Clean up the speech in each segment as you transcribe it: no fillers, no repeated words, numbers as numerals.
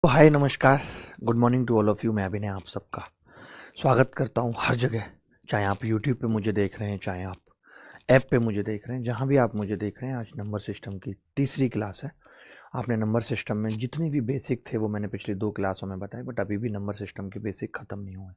तो हाय नमस्कार, good morning to all of you. मैं अभिनय आप सबका स्वागत करता हूँ हर जगह, चाहे आप यूट्यूब पे मुझे देख रहे हैं, चाहे आप ऐप पे मुझे देख रहे हैं, जहाँ भी आप मुझे देख रहे हैं। आज नंबर सिस्टम की तीसरी क्लास है। आपने नंबर सिस्टम में जितने भी बेसिक थे वो मैंने पिछली 2 क्लासों में बताए, बट अभी भी नंबर सिस्टम के बेसिक ख़त्म नहीं हुए।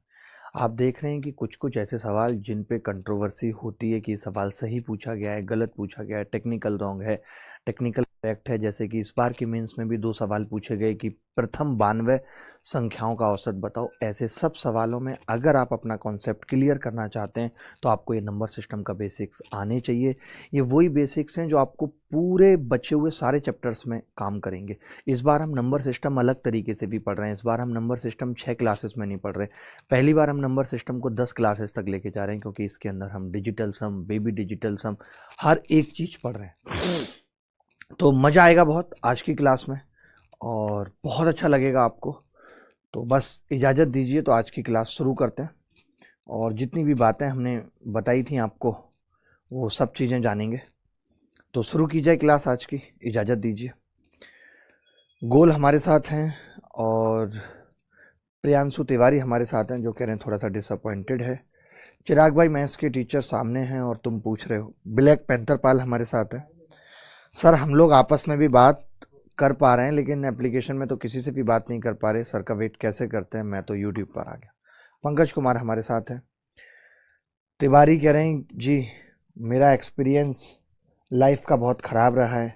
आप देख रहे हैं कि कुछ कुछ ऐसे सवाल जिन पे कंट्रोवर्सी होती है कि सवाल सही पूछा गया है, गलत पूछा गया है, टेक्निकल रॉन्ग है, टेक्निकल करेक्ट है। जैसे कि इस बार की मेंस में भी 2 सवाल पूछे गए कि प्रथम 92 संख्याओं का औसत बताओ। ऐसे सब सवालों में अगर आप अपना कॉन्सेप्ट क्लियर करना चाहते हैं तो आपको ये नंबर सिस्टम का बेसिक्स आने चाहिए। ये वही बेसिक्स हैं जो आपको पूरे बचे हुए सारे चैप्टर्स में काम करेंगे। इस बार हम नंबर सिस्टम अलग तरीके से भी पढ़ रहे हैं। इस बार हम नंबर सिस्टम 6 क्लासेस में नहीं पढ़ रहे। पहली बार हम नंबर सिस्टम को 10 क्लासेस तक लेके जा रहे हैं, क्योंकि इसके अंदर हम डिजिटल सम, बेबी डिजिटल सम, हर एक चीज़ पढ़ रहे हैं। तो मज़ा आएगा बहुत आज की क्लास में और बहुत अच्छा लगेगा आपको। तो बस इजाज़त दीजिए, तो आज की क्लास शुरू करते हैं। और जितनी भी बातें हमने बताई थी आपको वो सब चीज़ें जानेंगे। तो शुरू की जाए क्लास आज की, इजाज़त दीजिए। गोल हमारे साथ हैं और प्रियांशु तिवारी हमारे साथ हैं, जो कह रहे हैं थोड़ा सा डिसअपॉइंटेड है। चिराग भाई मैथ्स के टीचर सामने हैं और तुम पूछ रहे हो। ब्लैक पैंथर पाल हमारे साथ है। सर हम लोग आपस में भी बात कर पा रहे हैं, लेकिन एप्लीकेशन में तो किसी से भी बात नहीं कर पा रहे। सर का वेट कैसे करते हैं, मैं तो यूट्यूब पर आ गया। पंकज कुमार हमारे साथ है। तिवारी कह रहे हैं जी मेरा एक्सपीरियंस लाइफ का बहुत ख़राब रहा है।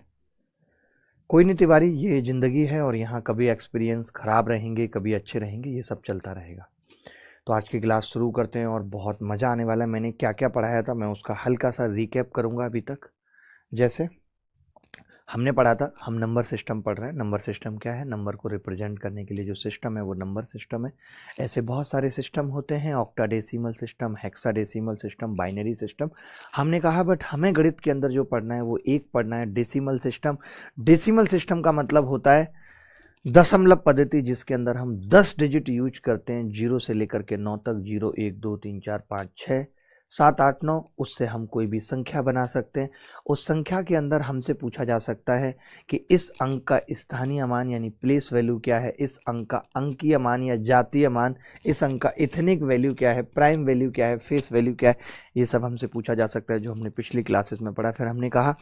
कोई नहीं तिवारी, ये ज़िंदगी है और यहाँ कभी एक्सपीरियंस ख़राब रहेंगे, कभी अच्छे रहेंगे, ये सब चलता रहेगा। तो आज की क्लास शुरू करते हैं और बहुत मज़ा आने वाला है। मैंने क्या क्या पढ़ाया था मैं उसका हल्का सा रिकैप करूँगा अभी तक। जैसे हमने पढ़ा था, हम नंबर सिस्टम पढ़ रहे हैं। नंबर सिस्टम क्या है? नंबर को रिप्रेजेंट करने के लिए जो सिस्टम है वो नंबर सिस्टम है। ऐसे बहुत सारे सिस्टम होते हैं, octadecimal system, hexadecimal system, binary system. हमने कहा बट हमें गणित के अंदर जो पढ़ना है वो एक पढ़ना है, डेसिमल सिस्टम। डेसिमल सिस्टम का मतलब होता है दशमलव पद्धति, जिसके अंदर हम 10 डिजिट यूज करते हैं, 0 से लेकर के 9 तक। 0 1 2 3 4 5 6 7 8 9, उससे हम कोई भी संख्या बना सकते हैं। उस संख्या के अंदर हमसे पूछा जा सकता है कि इस अंक का स्थानीय मान यानी प्लेस वैल्यू क्या है, इस अंक का अंकीय मान या जातीय मान, इस अंक का इथनिक वैल्यू क्या है, प्राइम वैल्यू क्या है, फेस वैल्यू क्या है। ये सब हमसे पूछा जा सकता है, जो हमने पिछली क्लासेस में पढ़ा। फिर हमने कहा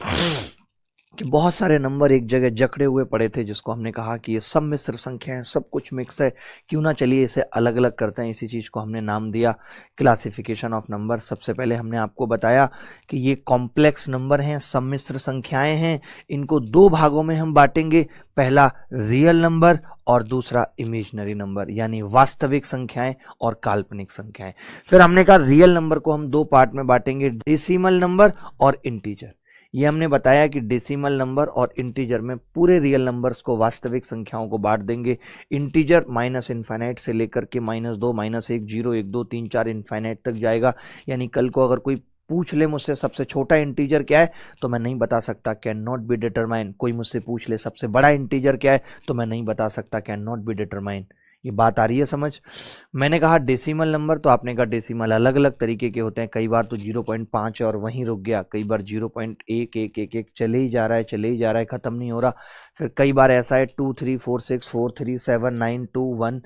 कि बहुत सारे नंबर एक जगह जकड़े हुए पड़े थे, जिसको हमने कहा कि ये सब मिश्र संख्या है, सब कुछ मिक्स है, क्यों ना चलिए इसे अलग अलग करते हैं। इसी चीज़ को हमने नाम दिया क्लासिफिकेशन ऑफ नंबर। सबसे पहले हमने आपको बताया कि ये कॉम्प्लेक्स नंबर हैं, सम्मिश्र संख्याएं हैं। इनको 2 भागों में हम बांटेंगे, पहला रियल नंबर और दूसरा इमेजिनरी नंबर, यानी वास्तविक संख्याएं और काल्पनिक संख्याएं। फिर हमने कहा रियल नंबर को हम 2 पार्ट में बांटेंगे, डेसिमल नंबर और इंटीजर। ये हमने बताया कि डेसिमल नंबर और इंटीजर में पूरे रियल नंबर्स को, वास्तविक संख्याओं को बांट देंगे। इंटीजर माइनस इन्फाइनाइट से लेकर के -2 -1 0 1 2 3 4 इन्फाइनाइट तक जाएगा। यानी कल को अगर कोई पूछ ले मुझसे सबसे छोटा इंटीजर क्या है, तो मैं नहीं बता सकता, कैन नॉट बी डिटरमाइन। कोई मुझसे पूछ ले सबसे बड़ा इंटीजर क्या है, तो मैं नहीं बता सकता, कैन नॉट बी डिटरमाइन। ये बात आ रही है समझ? मैंने कहा डेसिमल नंबर, तो आपने कहा डेसिमल अलग अलग तरीके के होते हैं। कई बार तो 0.5 और वहीं रुक गया, कई बार 0.1111 चले ही जा रहा है, चले ही जा रहा है, खत्म नहीं हो रहा। फिर कई बार ऐसा है 2 3 4 6 4 3 7 9 2 1,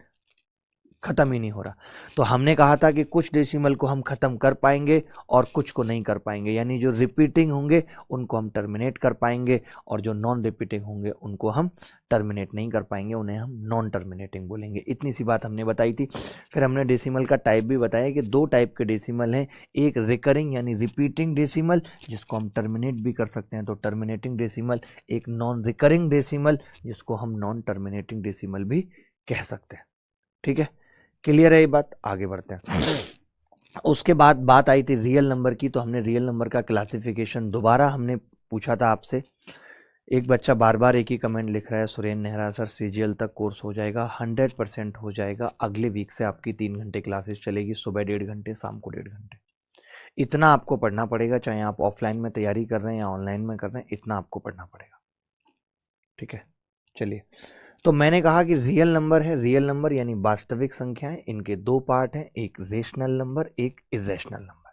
खत्म ही नहीं हो रहा। तो हमने कहा था कि कुछ डेसिमल को हम खत्म कर पाएंगे और कुछ को नहीं कर पाएंगे, यानी जो रिपीटिंग होंगे उनको हम टर्मिनेट कर पाएंगे और जो नॉन रिपीटिंग होंगे उनको हम टर्मिनेट नहीं कर पाएंगे, उन्हें हम नॉन टर्मिनेटिंग बोलेंगे। इतनी सी बात हमने बताई थी। फिर हमने डेसिमल का टाइप भी बताया कि 2 टाइप के डेसिमल हैं, एक रिकरिंग यानी रिपीटिंग डेसिमल, जिसको हम टर्मिनेट भी कर सकते हैं, तो टर्मिनेटिंग डेसिमल। एक नॉन रिकरिंग डेसिमल, जिसको हम नॉन टर्मिनेटिंग डेसिमल भी कह सकते हैं। ठीक है, क्लियर है ये बात? आगे बढ़ते हैं। उसके बाद बात आई थी रियल नंबर की, तो हमने रियल नंबर का क्लासिफिकेशन दोबारा हमने पूछा था आपसे। एक बच्चा बार बार एक ही कमेंट लिख रहा है, सुरेन नेहरा सर सीजीएल तक कोर्स हो जाएगा? 100% हो जाएगा। अगले वीक से आपकी 3 घंटे क्लासेस चलेगी, सुबह 1.5 घंटे, शाम को 1.5 घंटे। इतना आपको पढ़ना पड़ेगा, चाहे आप ऑफलाइन में तैयारी कर रहे हैं या ऑनलाइन में कर रहे हैं, इतना आपको पढ़ना पड़ेगा। ठीक है, चलिए। तो मैंने कहा कि रियल नंबर है, रियल नंबर यानी वास्तविक संख्याएं, इनके 2 पार्ट हैं, एक रेशनल नंबर, एक इरेशनल नंबर।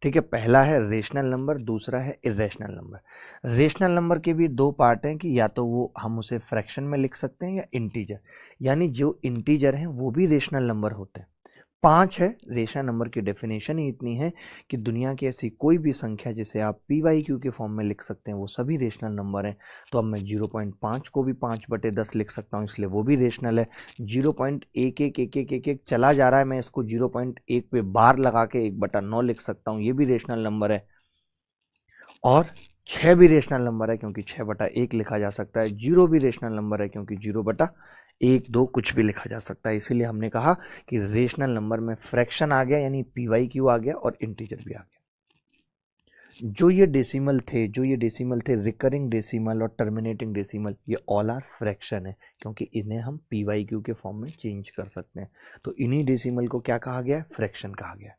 ठीक है, पहला है रेशनल नंबर, दूसरा है इरेशनल नंबर। रेशनल नंबर के भी दो पार्ट हैं कि या तो वो हम उसे फ्रैक्शन में लिख सकते हैं या इंटीजर, यानी जो इंटीजर हैं वो भी रेशनल नंबर होते हैं। 5 है। रेशनल नंबर की डेफिनेशन ही इतनी है कि दुनिया की ऐसी कोई भी संख्या जिसे आप PYQ के फॉर्म में लिख सकते हैं वो सभी रेशनल नंबर हैं। तो अब मैं 0.5 को भी 5/10 लिख सकता हूँ, इसलिए वो भी रेशनल है। 0.111111 चला जा रहा है, मैं इसको 0.1 पे बार लगा के 1/9 लिख सकता हूँ, ये भी रेशनल नंबर है। और 6 भी रेशनल नंबर है क्योंकि 6/1 लिखा जा सकता है। 0 भी रेशनल नंबर है क्योंकि 0/1, 2 कुछ भी लिखा जा सकता है। इसीलिए हमने कहा कि रेशनल नंबर में फ्रैक्शन आ गया यानी PYQ आ गया और इंटीजर भी आ गया। जो ये डेसिमल थे रिकरिंग डेसिमल और टर्मिनेटिंग डेसिमल, ये ऑल आर फ्रैक्शन है क्योंकि इन्हें हम PYQ के फॉर्म में चेंज कर सकते हैं। तो इन्हीं डेसिमल को क्या कहा गया? फ्रैक्शन कहा गया।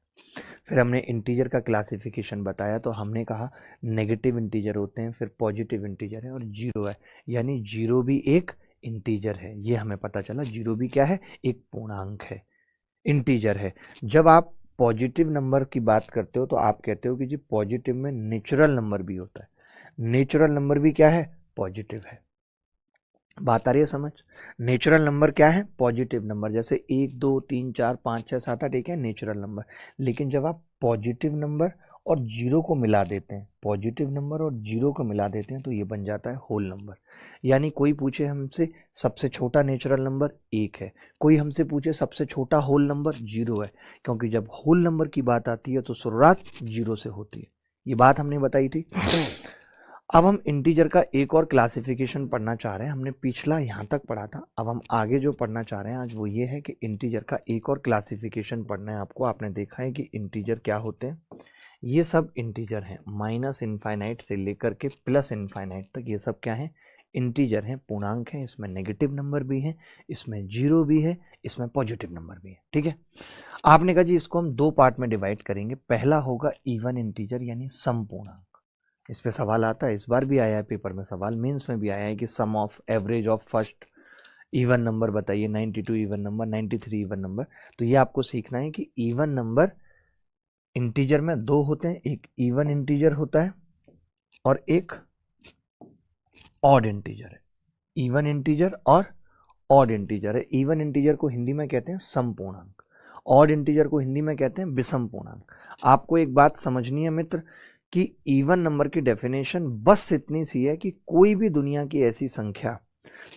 फिर हमने इंटीजर का क्लासिफिकेशन बताया, तो हमने कहा नेगेटिव इंटीजर होते हैं, फिर पॉजिटिव इंटीजर है और जीरो है, यानी जीरो भी एक इंटीजर है। ये हमें पता चला, जीरो भी क्या है? एक पूर्णांक है, इंटीजर है। जब आप पॉजिटिव नंबर की बात करते हो तो आप कहते हो कि जी पॉजिटिव में नेचुरल नंबर भी होता है। नेचुरल नंबर भी क्या है? पॉजिटिव है। बात आ रही है समझ? नेचुरल नंबर क्या है? पॉजिटिव नंबर, जैसे 1 2 3 4 5 6 7 8 एक है नेचुरल नंबर। लेकिन जब आप पॉजिटिव नंबर और जीरो को मिला देते हैं, पॉजिटिव नंबर और जीरो को मिला देते हैं, तो ये बन जाता है होल नंबर। यानी कोई पूछे हमसे सबसे छोटा नेचुरल नंबर 1 है, कोई हमसे पूछे सबसे छोटा होल नंबर 0 है, क्योंकि जब होल नंबर की बात आती है तो शुरुआत 0 से होती है। ये बात हमने बताई थी। अब हम इंटीजर का एक और क्लासिफिकेशन पढ़ना चाह रहे हैं। हमने पिछला यहाँ तक पढ़ा था, अब हम आगे जो पढ़ना चाह रहे हैं आज वो ये है कि इंटीजर का एक और क्लासिफिकेशन पढ़ना है आपको। आपने देखा है कि इंटीजर क्या होते हैं, ये सब इंटीजर हैं, माइनस इनफाइनाइट से लेकर के प्लस इनफाइनाइट तक ये सब क्या है? इंटीजर हैं, पूर्णांक हैं। इसमें नेगेटिव नंबर भी है, इसमें जीरो भी है, इसमें पॉजिटिव नंबर भी है। ठीक है, आपने कहा जी इसको हम दो पार्ट में डिवाइड करेंगे। पहला होगा इवन इंटीजर यानी सम पूर्णांक। इस पे सवाल आता है, इस बार भी आया है पेपर में सवाल, मेंस में भी आया है कि sum of average of first even number बताइए। 92 इवन नंबर, 93 इवन नंबर। तो ये आपको सीखना है कि इवन नंबर इंटीजर में दो होते हैं, एक इवन इंटीजर होता है और एक ऑड इंटीजर है। इवन इंटीजर और ऑड इंटीजर है। इवन इंटीजर को हिंदी में कहते हैं सम पूर्णांक, ऑड इंटीजर को हिंदी में कहते हैं विषम पूर्णांक। आपको एक बात समझनी है मित्र कि इवन नंबर की डेफिनेशन बस इतनी सी है कि कोई भी दुनिया की ऐसी संख्या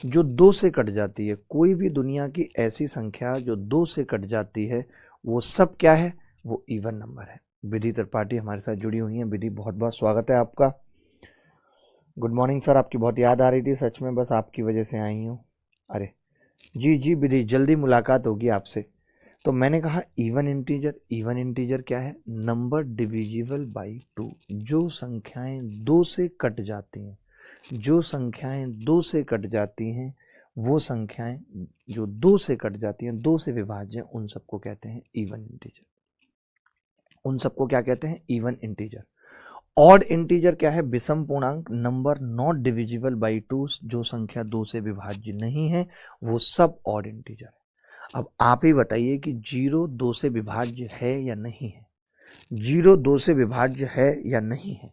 जो 2 से कट जाती है, कोई भी दुनिया की ऐसी संख्या जो 2 से कट जाती है, वो सब क्या है? वो इवन नंबर है। विधि त्रिपाठी हमारे साथ जुड़ी हुई हैं। विधि, बहुत बहुत स्वागत है आपका। गुड मॉर्निंग सर, आपकी बहुत याद आ रही थी, सच में बस आपकी वजह से आई हूँ। अरे जी जी विधि, जल्दी मुलाकात होगी आपसे। तो मैंने कहा इवन इंटीजर क्या है? Number divisible by 2। जो संख्याएं 2 से कट जाती हैं, जो संख्याएं 2 से कट जाती हैं, वो संख्याएं जो 2 से कट जाती हैं, 2 से विभाज्य, उन सबको कहते हैं इवन इंटीजर। उन सबको क्या कहते हैं? Even integer. ऑड इंटीजर क्या है? विषम पूर्णांक, नंबर नॉट डिविजिबल बाई 2, जो संख्या 2 से विभाज्य नहीं है, वो सब ऑड इंटीजर है। अब आप ही बताइए कि 0 2 से विभाज्य है या नहीं है? 0 2 से विभाज्य है या नहीं है?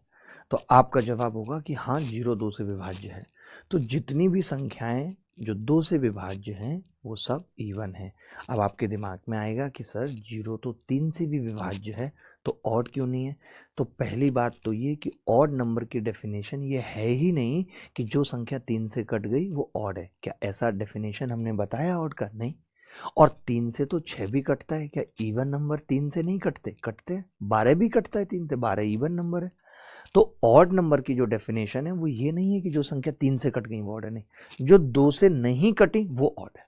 तो आपका जवाब होगा कि हाँ 0 2 से विभाज्य है। तो जितनी भी संख्याएं जो 2 से विभाज्य हैं वो सब इवन है। अब आपके दिमाग में आएगा कि सर 0 तो 3 से भी विभाज्य है, तो ऑड क्यों नहीं है? तो पहली बात तो ये कि ऑड नंबर की डेफिनेशन ये है ही नहीं कि जो संख्या 3 से कट गई वो ऑड है। क्या ऐसा डेफिनेशन हमने बताया ऑड का? नहीं। और 3 से तो 6 भी कटता है। क्या इवन नंबर 3 से नहीं कटते? कटते हैं। 12 भी कटता है 3 से, 12 इवन नंबर है। तो ऑड नंबर की जो डेफिनेशन है वो ये नहीं है कि जो संख्या 3 से कट गई वो ऑड है, नहीं। जो 2 से नहीं कटी वो ऑड है।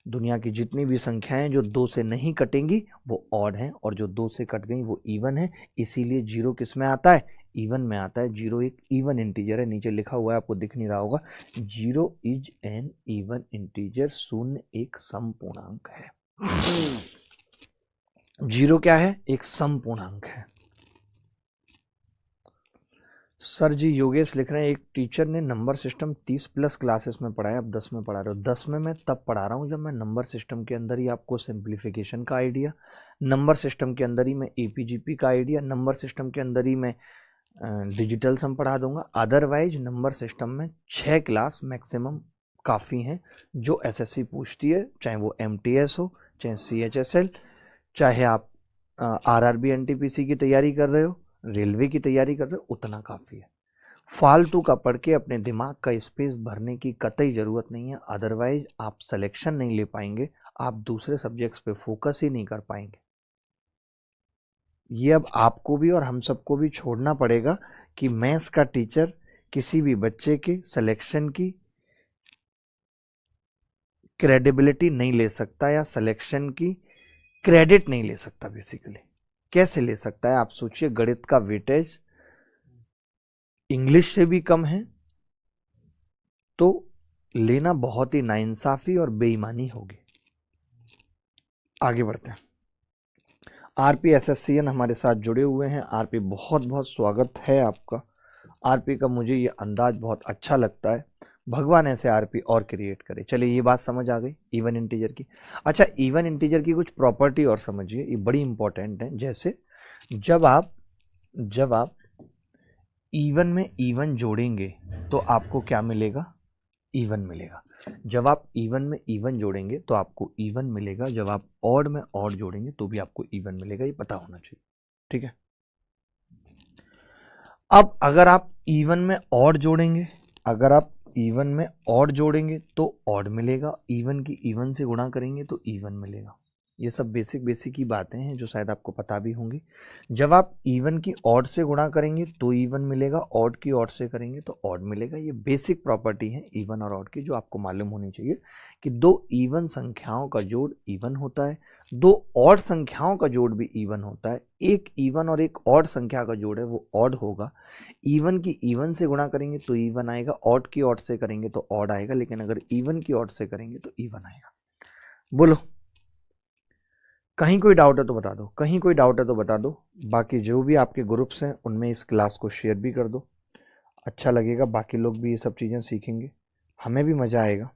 दुनिया की जितनी भी संख्याएं जो 2 से नहीं कटेंगी वो ऑड हैं, और जो 2 से कट गई वो इवन है। इसीलिए 0 किस में आता है? इवन में आता है। 0 एक इवन इंटीजर है, नीचे लिखा हुआ है, आपको दिख नहीं रहा होगा। 0 इज एन इवन इंटीजर, शून्य एक सम पूर्णांक है। 0 क्या है? एक सम पूर्णांक है। सर जी योगेश लिख रहे हैं, एक टीचर ने नंबर सिस्टम 30+ क्लासेस में पढ़ाया, अब 10 में पढ़ा रहे हो। 10 में मैं तब पढ़ा रहा हूँ जब मैं नंबर सिस्टम के अंदर ही आपको सिंप्लीफिकेशन का आइडिया, नंबर सिस्टम के अंदर ही मैं एपीजीपी का आइडिया, नंबर सिस्टम के अंदर ही मैं डिजिटल सम पढ़ा दूंगा। अदरवाइज नंबर सिस्टम में 6 क्लास मैक्सिमम काफ़ी हैं जो एसएससी पूछती है, चाहे वो एमटीएस हो, चाहे सीएचएसएल, चाहे आप आरआरबी एनटीपीसी की तैयारी कर रहे हो, रेलवे की तैयारी कर रहे हो, उतना काफ़ी है। फालतू का पढ़ के अपने दिमाग का स्पेस भरने की कतई ज़रूरत नहीं है, अदरवाइज आप सिलेक्शन नहीं ले पाएंगे, आप दूसरे सब्जेक्ट्स पे फोकस ही नहीं कर पाएंगे। ये अब आपको भी और हम सबको भी छोड़ना पड़ेगा कि मैथ्स का टीचर किसी भी बच्चे के सिलेक्शन की क्रेडिबिलिटी नहीं ले सकता या सिलेक्शन की क्रेडिट नहीं ले सकता। बेसिकली कैसे ले सकता है आप सोचिए, गणित का वेटेज इंग्लिश से भी कम है तो लेना बहुत ही नाइंसाफी और बेईमानी होगी। आगे बढ़ते हैं। आरपी एसएससीएन हमारे साथ जुड़े हुए हैं। आरपी बहुत बहुत स्वागत है आपका। आरपी का मुझे ये अंदाज बहुत अच्छा लगता है, भगवान ऐसे आरपी और क्रिएट करे। चलिए ये बात समझ आ गई इवन इंटीजर की। अच्छा, इवन इंटीजर की कुछ प्रॉपर्टी और समझिए, ये बड़ी इंपॉर्टेंट है। जैसे जब आप इवन में इवन जोड़ेंगे तो आपको क्या मिलेगा? इवन मिलेगा। जब आप इवन में इवन जोड़ेंगे तो आपको इवन मिलेगा, जब आप ऑड में ऑड जोड़ेंगे तो भी आपको इवन मिलेगा। ये पता होना चाहिए, ठीक है। अब अगर आप इवन में ऑड जोड़ेंगे, तो ऑड मिलेगा, इवन की इवन से गुणा करेंगे तो इवन मिलेगा। ये सब बेसिक ही बातें हैं जो शायद आपको पता भी होंगी। जब आप इवन की ऑड से गुणा करेंगे तो इवन मिलेगा, ऑड की ऑड से करेंगे तो ऑड मिलेगा। ये बेसिक प्रॉपर्टी है इवन और ऑड की जो आपको मालूम होनी चाहिए कि दो इवन संख्याओं का जोड़ इवन होता है, दो ऑड संख्याओं का जोड़ भी इवन होता है। एक इवन और एक ऑड संख्या का जोड़ है वो ऑड होगा। इवन की इवन से गुणा करेंगे तो इवन आएगा, ऑड की ऑड से करेंगे तो ऑड आएगा, लेकिन अगर इवन की ऑड से करेंगे तो इवन आएगा। बोलो, कहीं कोई डाउट है तो बता दो, कहीं कोई डाउट है तो बता दो। बाकी जो भी आपके ग्रुप्स हैं उनमें इस क्लास को शेयर भी कर दो, अच्छा लगेगा, बाकी लोग भी ये सब चीज़ें सीखेंगे, हमें भी मज़ा आएगा।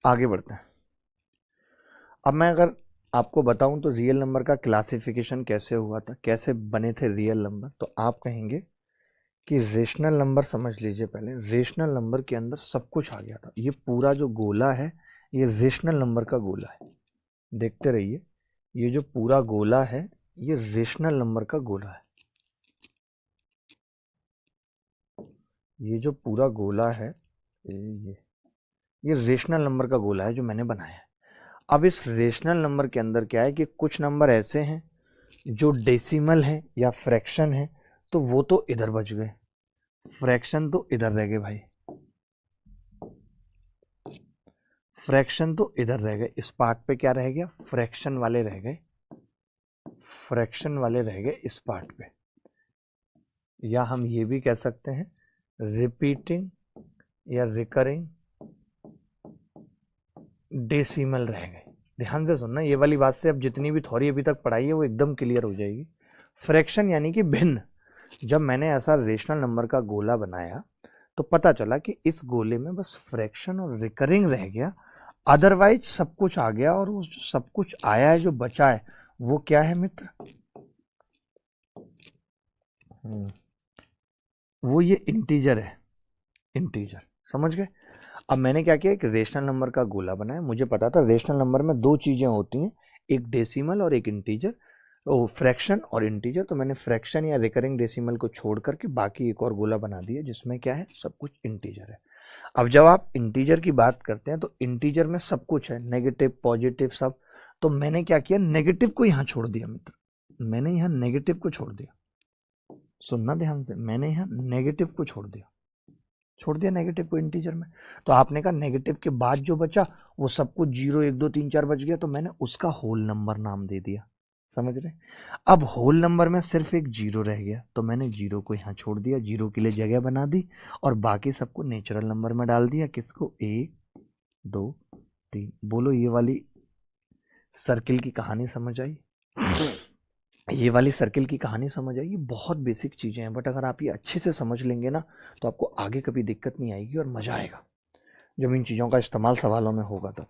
आगे बढ़ते हैं। अब मैं अगर आपको बताऊं तो रियल नंबर का क्लासिफिकेशन कैसे हुआ था, कैसे बने थे रियल नंबर, तो आप कहेंगे कि रेशनल नंबर समझ लीजिए। पहले रेशनल नंबर के अंदर सब कुछ आ गया था। ये पूरा जो गोला है ये रेशनल नंबर का गोला है, देखते रहिए। ये जो पूरा गोला है ये रेशनल नंबर का गोला है। ये जो पूरा गोला है ये रेशनल नंबर का गोला है जो मैंने बनाया है। अब इस रेशनल नंबर के अंदर क्या है कि कुछ नंबर ऐसे हैं जो डेसिमल हैं या फ्रैक्शन है, तो वो तो इधर बच गए, फ्रैक्शन तो इधर रह गए भाई, फ्रैक्शन तो इधर रह गए। इस पार्ट पे क्या रह गया? फ्रैक्शन वाले रह गए, फ्रैक्शन वाले रह गए इस पार्ट पे। या हम ये भी कह सकते हैं रिपीटिंग या रिकरिंग डेसिमल रह गए। ध्यान से सुनना, ये वाली बात से अब जितनी भी थ्योरी अभी तक पढ़ाई है वो एकदम क्लियर हो जाएगी। फ्रैक्शन यानी कि भिन्न। जब मैंने ऐसा रेशनल नंबर का गोला बनाया तो पता चला कि इस गोले में बस फ्रैक्शन और रिकरिंग रह गया, अदरवाइज सब कुछ आ गया। और वो जो सब कुछ आया है, जो बचा है, वो क्या है मित्र? वो ये इंटीजर है, इंटीजर। समझ गए? अब मैंने क्या किया, एक रेशनल नंबर का गोला बनाया। मुझे पता था रेशनल नंबर में दो चीज़ें होती हैं, एक डेसिमल और एक इंटीजर, वो फ्रैक्शन और इंटीजर। तो मैंने फ्रैक्शन या रिकरिंग डेसिमल को छोड़ करके बाकी एक और गोला बना दिया जिसमें क्या है, सब कुछ इंटीजर है। अब जब आप इंटीजर की बात करते हैं तो इंटीजर में सब कुछ है, नेगेटिव पॉजिटिव सब। तो मैंने क्या किया, नेगेटिव को यहाँ छोड़ दिया मित्र, मैंने यहाँ नेगेटिव को छोड़ दिया। सुनना ध्यान से, मैंने यहाँ नेगेटिव को छोड़ दिया नेगेटिव को इंटीजर में। तो आपने कहा नेगेटिव के बाद जो बचा वो सब कुछ 0 1 2 3 4 बच गया, तो मैंने उसका होल नंबर नाम दे दिया। समझ रहे? अब होल नंबर में सिर्फ एक 0 रह गया, तो मैंने 0 को यहाँ छोड़ दिया, 0 के लिए जगह बना दी और बाकी सबको नेचुरल नंबर में डाल दिया। किसको? 1 2 3। बोलो, ये वाली सर्किल की कहानी समझ आई? ये वाली सर्किल की कहानी समझ आई, ये बहुत बेसिक चीज़ें हैं, बट अगर आप ये अच्छे से समझ लेंगे ना तो आपको आगे कभी दिक्कत नहीं आएगी और मज़ा आएगा जब इन चीज़ों का इस्तेमाल सवालों में होगा तब।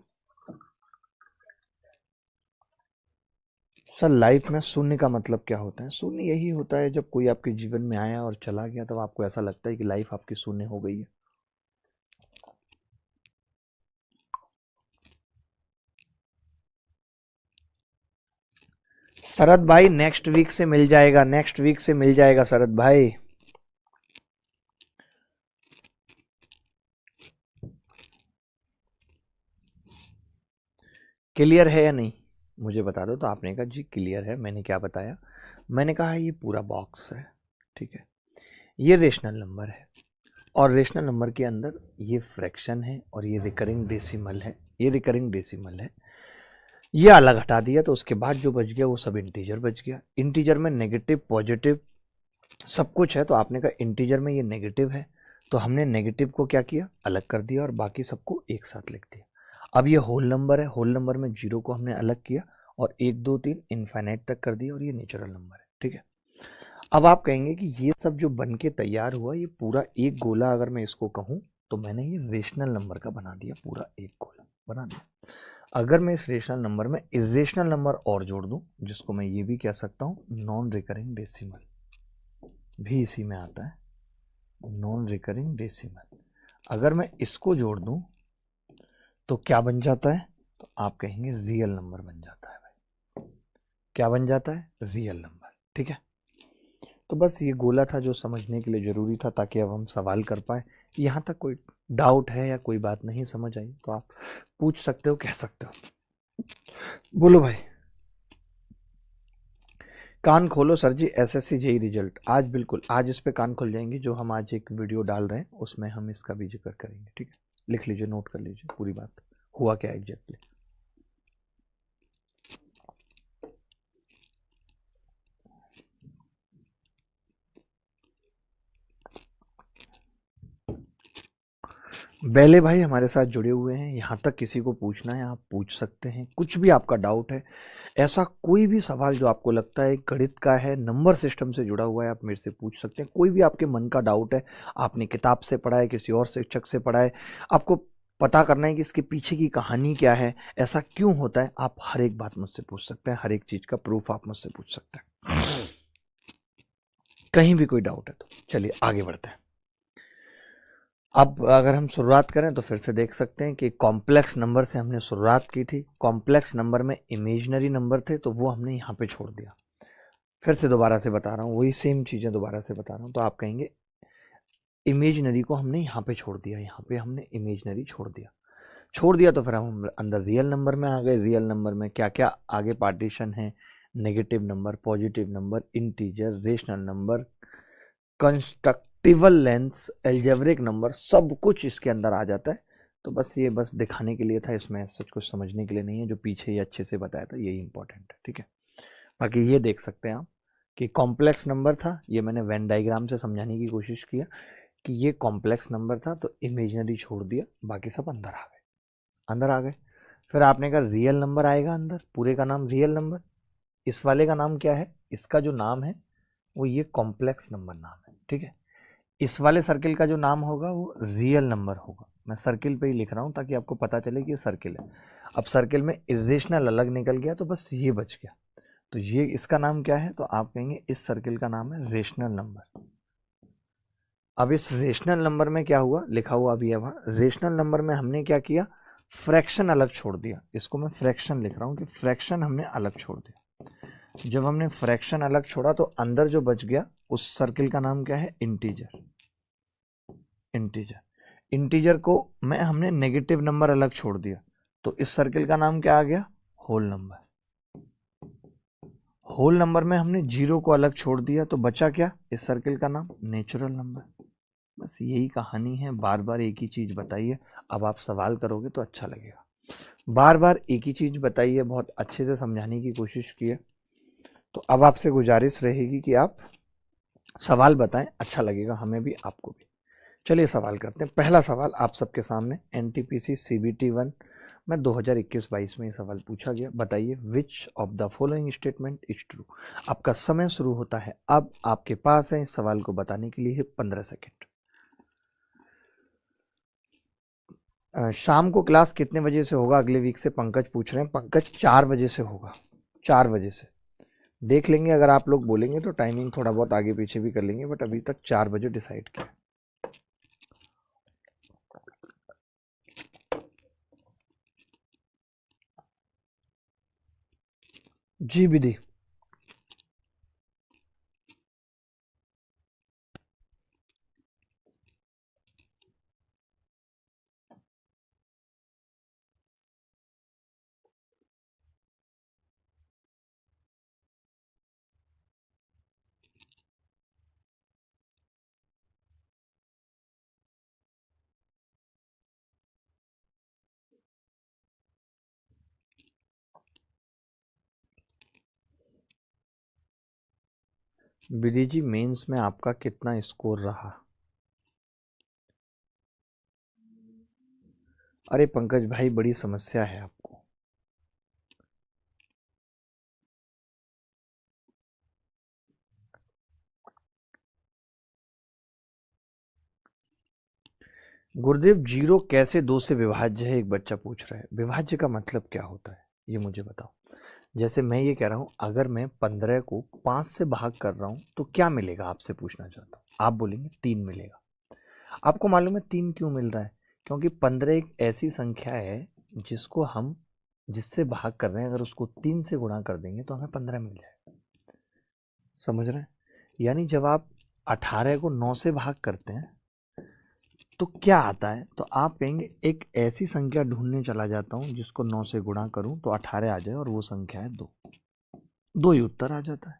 सर लाइफ में शून्य का मतलब क्या होता है? शून्य यही होता है जब कोई आपके जीवन में आया और चला गया तब आपको ऐसा लगता है कि लाइफ आपकी शून्य हो गई है। शरद भाई नेक्स्ट वीक से मिल जाएगा, नेक्स्ट वीक से मिल जाएगा शरद भाई। क्लियर है या नहीं मुझे बता दो। तो आपने कहा जी क्लियर है। मैंने क्या बताया? मैंने कहा ये पूरा बॉक्स है, ठीक है, ये रेशनल नंबर है और रेशनल नंबर के अंदर ये फ्रैक्शन है और ये रिकरिंग डेसिमल है, ये रिकरिंग डेसिमल है। ये अलग हटा दिया तो उसके बाद जो बच गया वो सब इंटीजर बच गया। इंटीजर में नेगेटिव पॉजिटिव सब कुछ है, तो आपने कहा इंटीजर में ये नेगेटिव है तो हमने नेगेटिव को क्या किया, अलग कर दिया और बाकी सबको एक साथ लिख दिया। अब ये होल नंबर है, होल नंबर में जीरो को हमने अलग किया और 1 2 3 इनफाइनाइट तक कर दिया और ये नेचुरल नंबर है, ठीक है। अब आप कहेंगे कि ये सब जो बन के तैयार हुआ ये पूरा एक गोला, अगर मैं इसको कहूँ तो मैंने ये रेशनल नंबर का बना दिया, पूरा एक गोला बना दिया। अगर मैं इस रेशनल नंबर में इरेशनल नंबर और जोड़ दूं, जिसको मैं ये भी कह सकता हूँ नॉन रिकरिंग डेसिमल, भी इसी में आता है, नॉन रिकरिंग डेसिमल, अगर मैं इसको जोड़ दूं तो क्या बन जाता है? तो आप कहेंगे रियल नंबर बन जाता है भाई। क्या बन जाता है? रियल नंबर, ठीक है। तो बस ये गोला था जो समझने के लिए ज़रूरी था ताकि अब हम सवाल कर पाए। यहाँ तक कोई डाउट है या कोई बात नहीं समझ आई तो आप पूछ सकते हो, कह सकते हो। बोलो भाई। कान खोलो सर जी, एसएससी जेई रिजल्ट आज, बिल्कुल आज इस पे कान खुल जाएंगे। जो हम आज एक वीडियो डाल रहे हैं उसमें हम इसका भी जिक्र करेंगे, ठीक है। लिख लीजिए, नोट कर लीजिए पूरी बात, हुआ क्या एग्जैक्टली। बेले भाई हमारे साथ जुड़े हुए हैं, यहाँ तक किसी को पूछना है आप पूछ सकते हैं, कुछ भी आपका डाउट है, ऐसा कोई भी सवाल जो आपको लगता है गणित का है, नंबर सिस्टम से जुड़ा हुआ है, आप मेरे से पूछ सकते हैं। कोई भी आपके मन का डाउट है, आपने किताब से पढ़ा है, किसी और शिक्षक से पढ़ा है, आपको पता करना है कि इसके पीछे की कहानी क्या है, ऐसा क्यों होता है, आप हर एक बात मुझसे पूछ सकते हैं, हर एक चीज़ का प्रूफ आप मुझसे पूछ सकते हैं, कहीं भी कोई डाउट है तो। चलिए आगे बढ़ते हैं। अब अगर हम शुरुआत करें तो फिर से देख सकते हैं कि कॉम्प्लेक्स नंबर से हमने शुरुआत की थी। कॉम्प्लेक्स नंबर में इमेजिनरी नंबर थे तो वो हमने यहाँ पे छोड़ दिया। फिर से दोबारा से बता रहा हूँ, वही सेम चीज़ें दोबारा से बता रहा हूँ। तो आप कहेंगे इमेजिनरी को हमने यहाँ पे छोड़ दिया, यहाँ पे हमने इमेजिनरी छोड़ दिया तो फिर हम अंदर रियल नंबर में आ गए। रियल नंबर में क्या क्या आगे पार्टीशन है, negative number, positive number, integer, rational number, constructible length, algebraic number, सब कुछ इसके अंदर आ जाता है। तो बस ये बस दिखाने के लिए था, इसमें सच कुछ समझने के लिए नहीं है। जो पीछे ये अच्छे से बताया था यही इंपॉर्टेंट है, ठीक है। बाकी ये देख सकते हैं आप कि कॉम्प्लेक्स नंबर था, ये मैंने वेन डायग्राम से समझाने की कोशिश किया कि ये कॉम्प्लेक्स नंबर था तो इमेजिनरी छोड़ दिया, बाकी सब अंदर आ गए, अंदर आ गए। फिर आपने कहा रियल नंबर आएगा अंदर, पूरे का नाम रियल नंबर। इस वाले का नाम क्या है? इसका जो नाम है वो ये कॉम्प्लेक्स नंबर नाम है, ठीक है। इस वाले सर्किल का जो नाम होगा वो रियल नंबर होगा। मैं सर्किल पे ही लिख रहा हूँ ताकि आपको पता चले कि ये सर्किल है। अब सर्किल में इरेशनल अलग निकल गया तो बस ये बच गया, तो ये इसका नाम क्या है? तो आप कहेंगे इस सर्किल का नाम है रेशनल नंबर। अब इस रेशनल नंबर में क्या हुआ, लिखा हुआ अभी है वहाँ, रेशनल नंबर में हमने क्या किया, फ्रैक्शन अलग छोड़ दिया। इसको मैं फ्रैक्शन लिख रहा हूँ कि फ्रैक्शन हमने अलग छोड़ दिया। जब हमने फ्रैक्शन अलग छोड़ा तो अंदर जो बच गया उस सर्किल का नाम क्या है? इंटीजर। इंटीजर, इंटीजर को मैं हमने नेगेटिव नंबर अलग छोड़ दिया तो इस सर्किल का नाम क्या आ गया? Whole number. होल नंबर में हमने जीरो को अलग छोड़ दिया तो बचा क्या? इस सर्किल का नाम नेचुरल नंबर। बस यही कहानी है, बार बार एक ही चीज बताइए। अब आप सवाल करोगे तो अच्छा लगेगा, बार बार एक ही चीज बताइए, बहुत अच्छे से समझाने की कोशिश किए। तो अब आपसे गुजारिश रहेगी कि आप सवाल बताएं, अच्छा लगेगा हमें भी आपको भी। चलिए सवाल करते हैं। पहला सवाल आप सबके सामने, एनटीपीसी CBT 1 मैं 2021-22 में ये सवाल पूछा गया, बताइए विच of the following statement is true. आपका समय शुरू होता है अब, आपके पास है इस सवाल को बताने के लिए 15 सेकेंड। शाम को क्लास कितने बजे से होगा अगले वीक से, पंकज पूछ रहे हैं। पंकज 4 बजे से होगा, 4 बजे से। देख लेंगे, अगर आप लोग बोलेंगे तो टाइमिंग थोड़ा बहुत आगे पीछे भी कर लेंगे, बट अभी तक 4 बजे डिसाइड किया। जी विधि। विधि जी, मेंस में आपका कितना स्कोर रहा? अरे पंकज भाई, बड़ी समस्या है आपको। गुरुदेव, 0 कैसे 2 से विभाज्य है, एक बच्चा पूछ रहा है। विभाज्य का मतलब क्या होता है ये मुझे बताओ। जैसे मैं ये कह रहा हूं, अगर मैं 15 को 5 से भाग कर रहा हूं तो क्या मिलेगा, आपसे पूछना चाहता हूं। आप बोलेंगे 3 मिलेगा। आपको मालूम है 3 क्यों मिल रहा है? क्योंकि 15 एक ऐसी संख्या है जिसको हम जिससे भाग कर रहे हैं, अगर उसको 3 से गुणा कर देंगे तो हमें 15 मिल जाएगा। समझ रहे हैं? यानी जब आप 18 को 9 से भाग करते हैं तो क्या आता है, तो आप कहेंगे एक ऐसी संख्या ढूंढने चला जाता हूं जिसको 9 से गुणा करूं तो 18 आ जाए, और वो संख्या है 2। 2 ही उत्तर आ जाता है।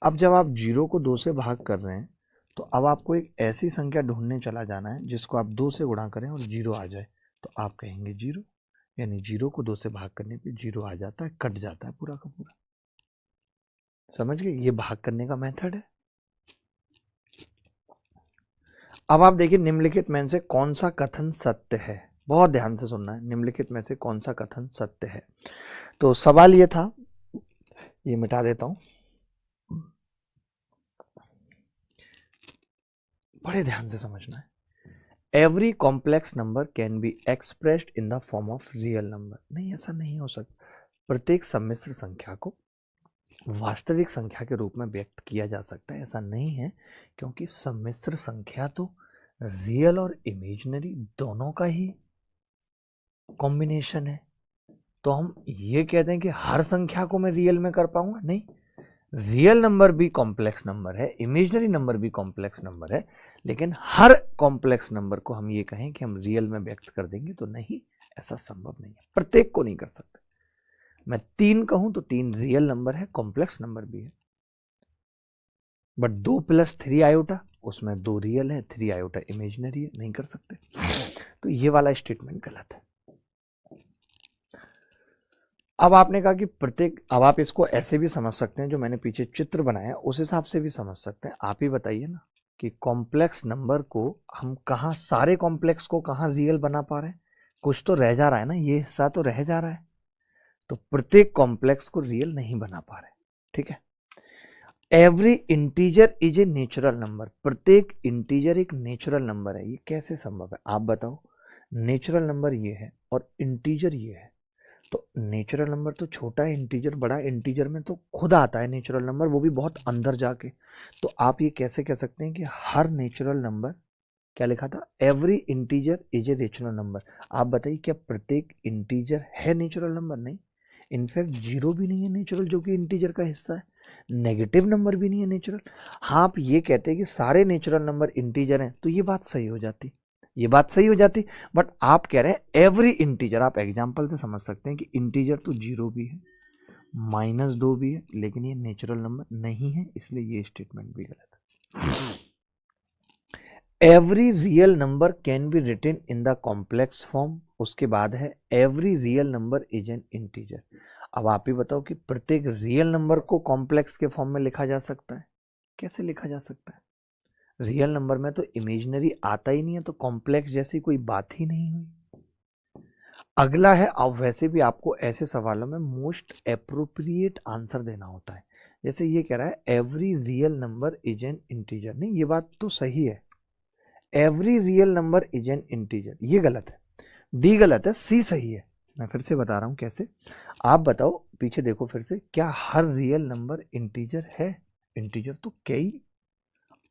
अब जब आप 0 को 2 से भाग कर रहे हैं तो अब आपको एक ऐसी संख्या ढूंढने चला जाना है जिसको आप 2 से गुणा करें और 0 आ जाए, तो आप कहेंगे 0। यानी 0 को 2 से भाग करने पे 0 आ जाता है, कट जाता है पूरा का पूरा। समझ गए? ये भाग करने का मेथड है। अब आप देखिए, निम्नलिखित में से कौन सा कथन सत्य है। बहुत ध्यान से सुनना है, निम्नलिखित में से कौन सा कथन सत्य है। तो सवाल ये था, ये मिटा देता हूं, बड़े ध्यान से समझना है। Every complex number can be expressed in the form of real number. नहीं, ऐसा नहीं हो सकता। प्रत्येक सम्मिश्र संख्या को वास्तविक संख्या के रूप में व्यक्त किया जा सकता है, ऐसा नहीं है, क्योंकि सम्मिश्र संख्या तो रियल और इमेजिनरी दोनों का ही कॉम्बिनेशन है। तो हम ये कहते हैं कि हर संख्या को मैं रियल में कर पाऊंगा? नहीं, रियल नंबर भी कॉम्प्लेक्स नंबर है, इमेजिनरी नंबर भी कॉम्प्लेक्स नंबर है, लेकिन हर कॉम्प्लेक्स नंबर को हम ये कहें कि हम रियल में व्यक्त कर देंगे तो नहीं, ऐसा संभव नहीं है। प्रत्येक को नहीं कर सकते। मैं 3 कहूं तो 3 रियल नंबर है, कॉम्प्लेक्स नंबर भी है, बट 2 + 3 आयोटा, उसमें 2 रियल है, 3 आयोटा इमेजिनरी है, नहीं कर सकते। तो ये वाला स्टेटमेंट गलत है। अब आपने कहा कि प्रत्येक, अब आप इसको ऐसे भी समझ सकते हैं, जो मैंने पीछे चित्र बनाया उस हिसाब से भी समझ सकते हैं। आप ही बताइए ना कि कॉम्प्लेक्स नंबर को हम कहाँ, सारे कॉम्प्लेक्स को कहाँ रियल बना पा रहे हैं? कुछ तो रह जा रहा है ना, ये हिस्सा तो रह जा रहा है, तो प्रत्येक कॉम्प्लेक्स को रियल नहीं बना पा रहे। ठीक है। Every integer is a natural number. प्रत्येक इंटीजर एक नेचुरल नंबर है, ये कैसे संभव है आप बताओ? नेचुरल नंबर ये है और इंटीजर ये है, तो नेचुरल नंबर तो छोटा है, इंटीजर बड़ा। इंटीजर में तो खुद आता है नेचुरल नंबर, वो भी बहुत अंदर जाके। तो आप ये कैसे कह सकते हैं कि हर नेचुरल नंबर, क्या लिखा था? Every integer is a natural number. आप बताइए, क्या प्रत्येक इंटीजर है नेचुरल नंबर? नहीं। इनफैक्ट 0 भी नहीं है नेचुरल, जो कि इंटीजर का हिस्सा है। नेगेटिव नंबर भी नहीं है नेचुरल। हाँ, आप ये कहते हैं कि सारे नेचुरल नंबर इंटीजर हैं, तो ये बात सही हो जाती, ये बात सही हो जाती। बट आप कह रहे हैं एवरी इंटीजर। आप एग्जांपल से समझ सकते हैं कि इंटीजर तो 0 भी है, -2 भी है, लेकिन ये नेचुरल नंबर नहीं है, इसलिए ये स्टेटमेंट भी गलत है। Every real number can be written in the complex form. उसके बाद है every real number is an integer. अब आप ही बताओ कि प्रत्येक रियल नंबर को कॉम्प्लेक्स के फॉर्म में लिखा जा सकता है? कैसे लिखा जा सकता है? रियल नंबर में तो इमेजिनरी आता ही नहीं है, तो कॉम्प्लेक्स जैसी कोई बात ही नहीं हुई। अगला है, अब वैसे भी आपको ऐसे सवालों में मोस्ट एप्रोप्रिएट आंसर देना होता है। जैसे ये कह रहा है every real number is an integer, नहीं ये बात तो सही है, every real number is an integer, ये गलत है, डी गलत है, सी सही है। मैं फिर से बता रहा हूं कैसे, आप बताओ, पीछे देखो फिर से, क्या हर रियल नंबर इंटीजर है? इंटीजर तो कई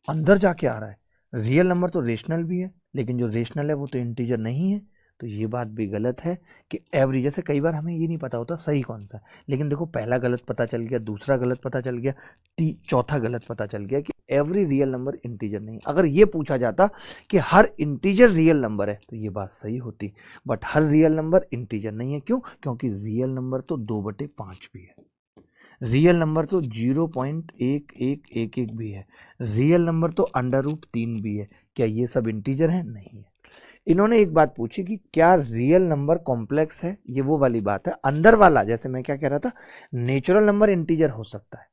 अंदर जाके आ रहा है, रियल नंबर तो रेशनल भी है, लेकिन जो रेशनल है वो तो इंटीजर नहीं है, तो ये बात भी गलत है कि एवरी, जैसे कई बार हमें ये नहीं पता होता सही कौन सा है, लेकिन देखो पहला गलत पता चल गया, दूसरा गलत पता चल गया, चौथा गलत पता चल गया कि एवरी रियल नंबर इंटीजर नहीं। अगर ये पूछा जाता कि हर इंटीजर रियल नंबर है तो ये बात सही होती, but her real number integer नहीं है। क्यों? क्योंकि रियल नंबर तो 2/5 भी है, रियल नंबर तो 0.1111 भी है, रियल नंबर तो √3 भी है। क्या ये सब इंटीजर है? नहीं है। इन्होंने एक बात पूछी कि क्या रियल नंबर कॉम्प्लेक्स है, ये वो वाली बात है, अंदर वाला, जैसे मैं क्या कह रहा था, नेचुरल नंबर इंटीजर हो सकता है,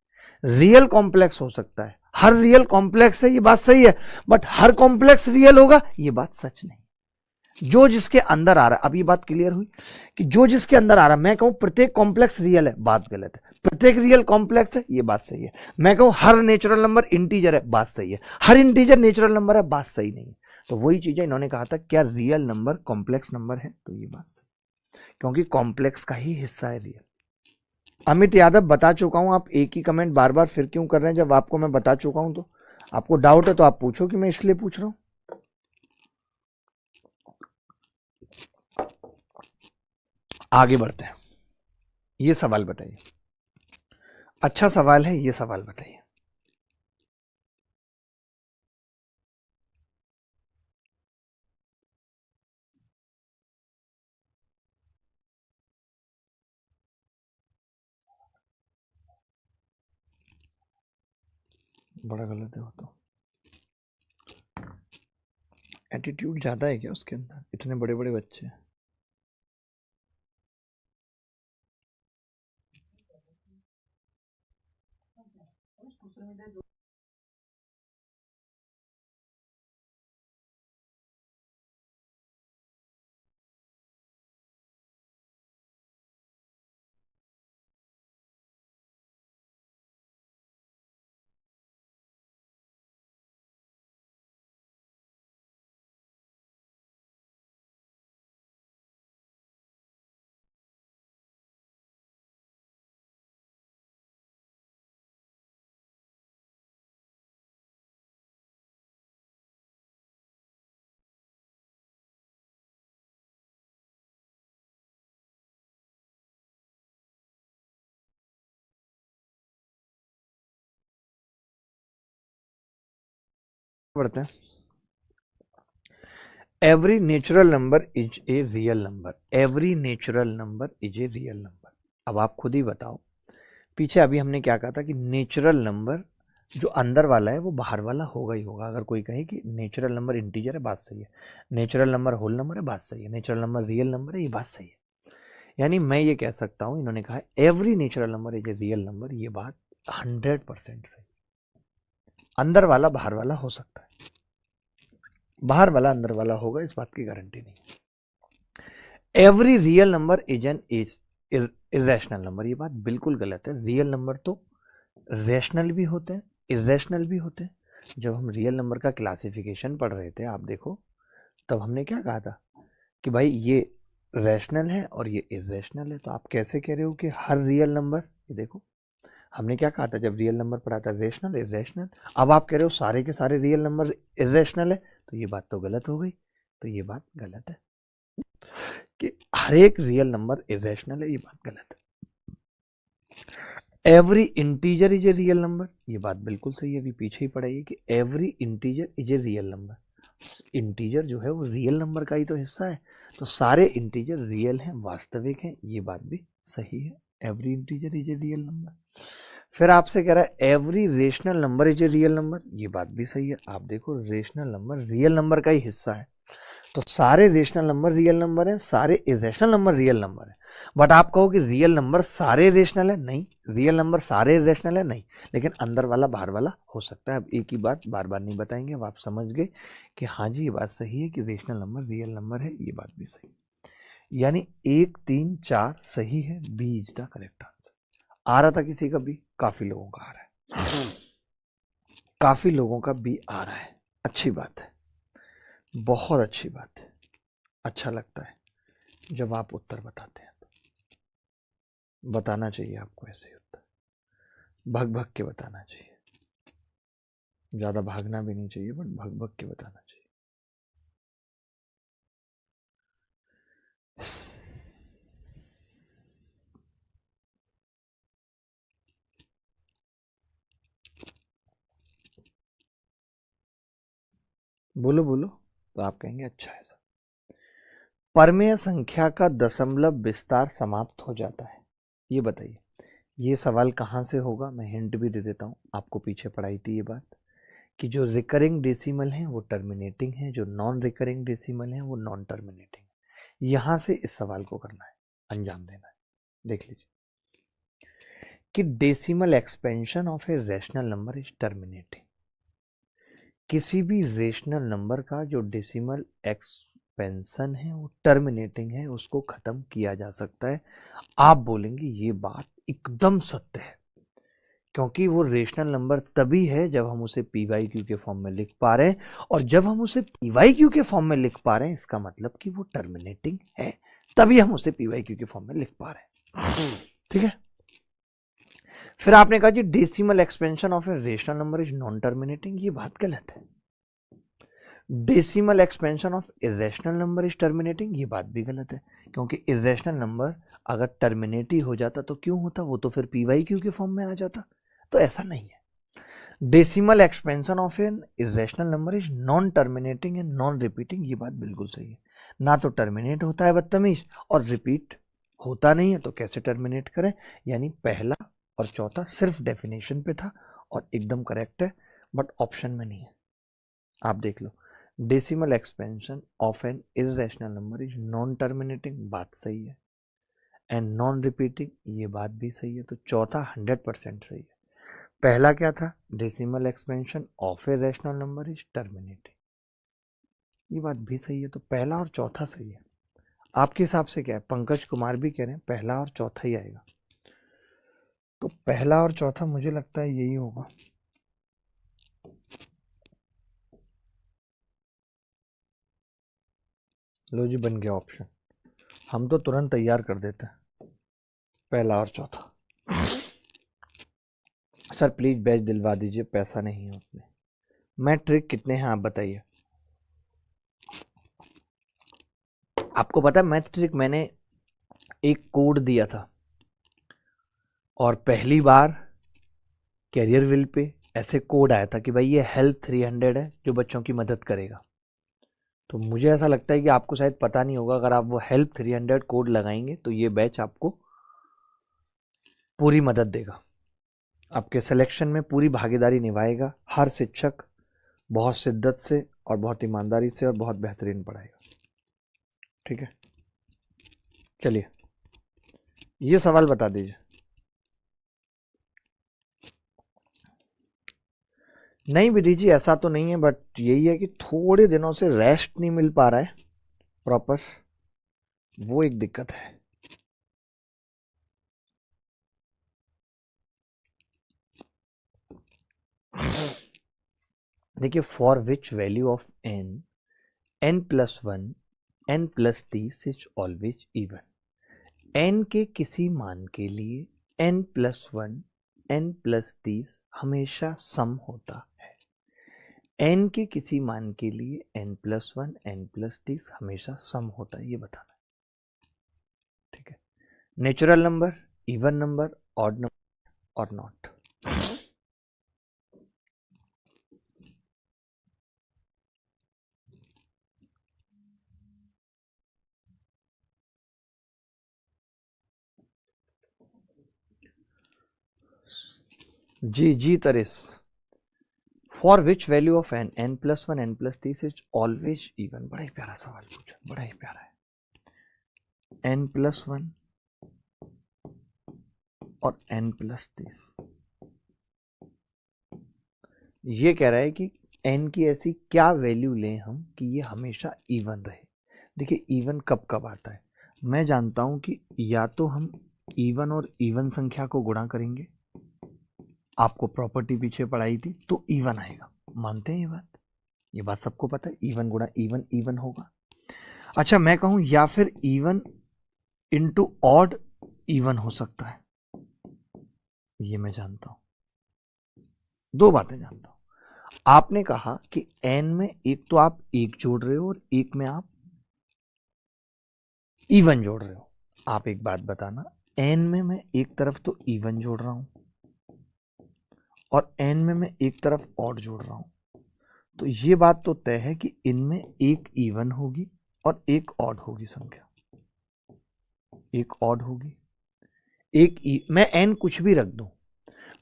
रियल कॉम्प्लेक्स हो सकता है, हर रियल कॉम्प्लेक्स है, ये बात सही है, बट हर कॉम्प्लेक्स रियल होगा, ये बात सच नहीं। जो जिसके अंदर आ रहा है, अब ये बात क्लियर हुई कि जो जिसके अंदर आ रहा है, मैं कहूं प्रत्येक कॉम्प्लेक्स रियल है, बात गलत है, प्रत्येक रियल कॉम्प्लेक्स है, ये बात सही है। मैं कहूं हर नेचुरल नंबर इंटीजर है, बात सही है, हर इंटीजर नेचुरल नंबर है, बात सही नहीं है। तो वही चीजें इन्होंने कहा था, क्या रियल नंबर कॉम्प्लेक्स नंबर है, तो ये बात सही, क्योंकि कॉम्प्लेक्स का ही हिस्सा है रियल। अमित यादव, बता चुका हूं, आप एक ही कमेंट बार बार फिर क्यों कर रहे हैं, जब आपको मैं बता चुका हूं तो आपको डाउट है तो आप पूछो कि मैं इसलिए पूछ रहा हूं। आगे बढ़ते हैं, ये सवाल बताइए, अच्छा सवाल है, ये सवाल बताइए। बड़ा गलत है वो तो, एटीट्यूड ज्यादा है क्या उसके अंदर, इतने बड़े बड़े बच्चे। बढ़ते हैं, every natural number is a real number, every natural number is a real number. अब आप खुद ही बताओ, पीछे अभी हमने क्या कहा था कि नेचुरल नंबर जो अंदर वाला है वो बाहर वाला होगा ही होगा। अगर कोई कहे कि नेचुरल नंबर इंटीजर है, बात सही है, नेचुरल नंबर होल नंबर है, बात सही है, नेचुरल नंबर रियल नंबर है, ये बात सही है। यानी मैं ये कह सकता हूं, इन्होंने कहा every natural number is a real number, ये बात 100% सही। अंदर वाला बाहर वाला हो सकता है, बाहर वाला अंदर वाला होगा, इस बात की गारंटी नहीं। Every real number is N irrational number, ये बात बिल्कुल गलत है। रियल नंबर तो रैशनल भी होते हैं, इरेशनल भी होते हैं। जब हम रियल नंबर का क्लासिफिकेशन पढ़ रहे थे, आप देखो, तब हमने क्या कहा था कि भाई ये रैशनल है और ये इरेशनल है। तो आप कैसे कह रहे हो कि हर रियल नंबर, ये देखो हमने क्या कहा था जब रियल नंबर पढ़ा था, रेशनल इरेशनल। अब आप कह रहे हो सारे के सारे रियल नंबर इरेशनल है, तो ये बात तो गलत हो गई। तो ये बात गलत है कि हर एक रियल नंबर इरेशनल है, ये बात गलत है। Every integer is a real number, ये बात बिल्कुल सही है, अभी पीछे ही पढ़ाइए कि every integer is a real number. Integer जो है वो रियल नंबर का ही तो हिस्सा है, तो सारे इंटीजर रियल हैं, वास्तविक हैं, ये बात भी सही है। Every integer is a real number. फिर आपसे कह रहा है every rational number is a real number, ये बात भी सही है। आप देखो रेशनल नंबर रियल नंबर का ही हिस्सा है, तो सारे रेशनल नंबर रियल नंबर हैं, सारे इरेशनल नंबर रियल नंबर है। बट आप कहो कि रियल नंबर सारे रेशनल है, नहीं, रियल नंबर सारे इरेशनल है नहीं, लेकिन अंदर वाला बाहर वाला हो सकता है। अब एक ही बात बार बार नहीं बताएंगे, अब आप समझ गए कि हाँ जी ये बात सही है कि रेशनल नंबर रियल नंबर है, ये बात भी सही। यानी 1 3 4 सही है, B is the correct answer. आ रहा था किसी का बी? काफी लोगों का आ रहा है, काफी लोगों का बी आ रहा है। अच्छी बात है, बहुत अच्छी बात है। अच्छा लगता है जब आप उत्तर बताते हैं, तो बताना चाहिए आपको ऐसे उत्तर, भग भग के बताना चाहिए, ज्यादा भागना भी नहीं चाहिए, बट भग भग के बताना चाहिए। बोलो बोलो, तो आप कहेंगे अच्छा है सर। परमेय संख्या का दशमलव विस्तार समाप्त हो जाता है, ये बताइए। ये सवाल कहाँ से होगा, मैं हिंट भी दे देता हूँ, आपको पीछे पढ़ाई थी ये बात, कि जो रिकरिंग डेसिमल है वो टर्मिनेटिंग है, जो नॉन रिकरिंग डेसिमल है वो नॉन टर्मिनेटिंग है। यहां से इस सवाल को करना है, अंजाम देना है। देख लीजिए कि decimal expansion of a rational number is terminating. किसी भी रेशनल नंबर का जो डेसिमल एक्सपेंशन है वो टर्मिनेटिंग है, उसको खत्म किया जा सकता है। आप बोलेंगे ये बात एकदम सत्य है, क्योंकि वो रेशनल नंबर तभी है जब हम उसे पीवाईक्यू के फॉर्म में लिख पा रहे हैं, और जब हम उसे पीवाईक्यू के फॉर्म में लिख पा रहे हैं इसका मतलब कि वो टर्मिनेटिंग है, तभी हम उसे पीवाईक्यू के फॉर्म में लिख पा रहे हैं। ठीक है, फिर आपने कहा जी decimal expansion of a rational number is non terminating, ये बात गलत है। Decimal expansion of irrational number is terminating, ये बात भी गलत है, क्योंकि इरेशनल नंबर अगर टर्मिनेट ही हो जाता तो क्यों होता, वो तो फिर पीवाईक्यू के फॉर्म में आ जाता, तो ऐसा नहीं है। Decimal expansion of an irrational number is non terminating and non repeating, ये बात बिल्कुल सही है। ना तो टर्मिनेट होता है बदतमीज, और रिपीट होता नहीं है, तो कैसे टर्मिनेट करें। यानी पहला और चौथा सिर्फ डेफिनेशन पे था और एकदम करेक्ट है, बट ऑप्शन में नहीं है। आप देख लो, decimal expansion of an irrational number is non terminating, बात सही है, एंड नॉन रिपीटिंग, ये बात भी सही है, तो चौथा 100% सही है। पहला क्या था, decimal expansion of a rational number is terminating, ये बात भी सही है, तो पहला और चौथा सही है। आपके हिसाब से क्या है, पंकज कुमार भी कह रहे हैं पहला और चौथा ही आएगा, तो पहला और चौथा मुझे लगता है यही होगा। लो जी, बन गया ऑप्शन, हम तो तुरंत तैयार कर देते हैं, पहला और चौथा। सर प्लीज बैच दिलवा दीजिए, पैसा नहीं है उसमें। मैट्रिक कितने हैं आप बताइए। आपको पता है मैट्रिक मैंने एक कोड दिया था, और पहली बार कैरियर विल पे ऐसे कोड आया था कि भाई ये हेल्थ 300 है जो बच्चों की मदद करेगा। तो मुझे ऐसा लगता है कि आपको शायद पता नहीं होगा, अगर आप वो हेल्प 300 कोड लगाएंगे तो ये बैच आपको पूरी मदद देगा, आपके सिलेक्शन में पूरी भागीदारी निभाएगा। हर शिक्षक बहुत शिद्दत से और बहुत ईमानदारी से और बहुत बेहतरीन पढ़ाएगा। ठीक है, चलिए ये सवाल बता दीजिए। नहीं विधि जी, ऐसा तो नहीं है, बट यही है कि थोड़े दिनों से रेस्ट नहीं मिल पा रहा है प्रॉपर, वो एक दिक्कत है। देखिए, for which value of n n+1 n+30 is always even. n के किसी मान के लिए n+1 n+30 हमेशा सम होता है। n के किसी मान के लिए n+1 n+30 हमेशा सम होता है, ये बताना है। ठीक है, natural number, even number, odd number और नॉट। जी जी तरिस, for which value of n n+1 n+30 is always even, बड़ा ही प्यारा सवाल पूछा, बड़ा ही प्यारा है। n+1 और n+30, ये कह रहा है कि n की ऐसी क्या वैल्यू लें हम कि ये हमेशा इवन रहे। देखिए इवन कब कब आता है, मैं जानता हूं कि या तो हम इवन और इवन संख्या को गुणा करेंगे, आपको प्रॉपर्टी पीछे पढ़ाई थी, तो इवन आएगा। मानते हैं ये बात सबको पता है, इवन गुणा इवन इवन होगा। अच्छा, मैं कहूं या फिर इवन इंटू ऑड इवन हो सकता है, ये मैं जानता हूं। दो बातें जानता हूं। आपने कहा कि n में एक तो आप एक जोड़ रहे हो और एक में आप इवन जोड़ रहे हो। आप एक बात बताना, n में मैं एक तरफ तो इवन जोड़ रहा हूं और n में मैं एक तरफ ऑड जोड़ रहा हूं, तो ये बात तो तय है कि इनमें एक इवन होगी और एक ऑड होगी संख्या, एक ऑड होगी, मैं n कुछ भी रख दूं,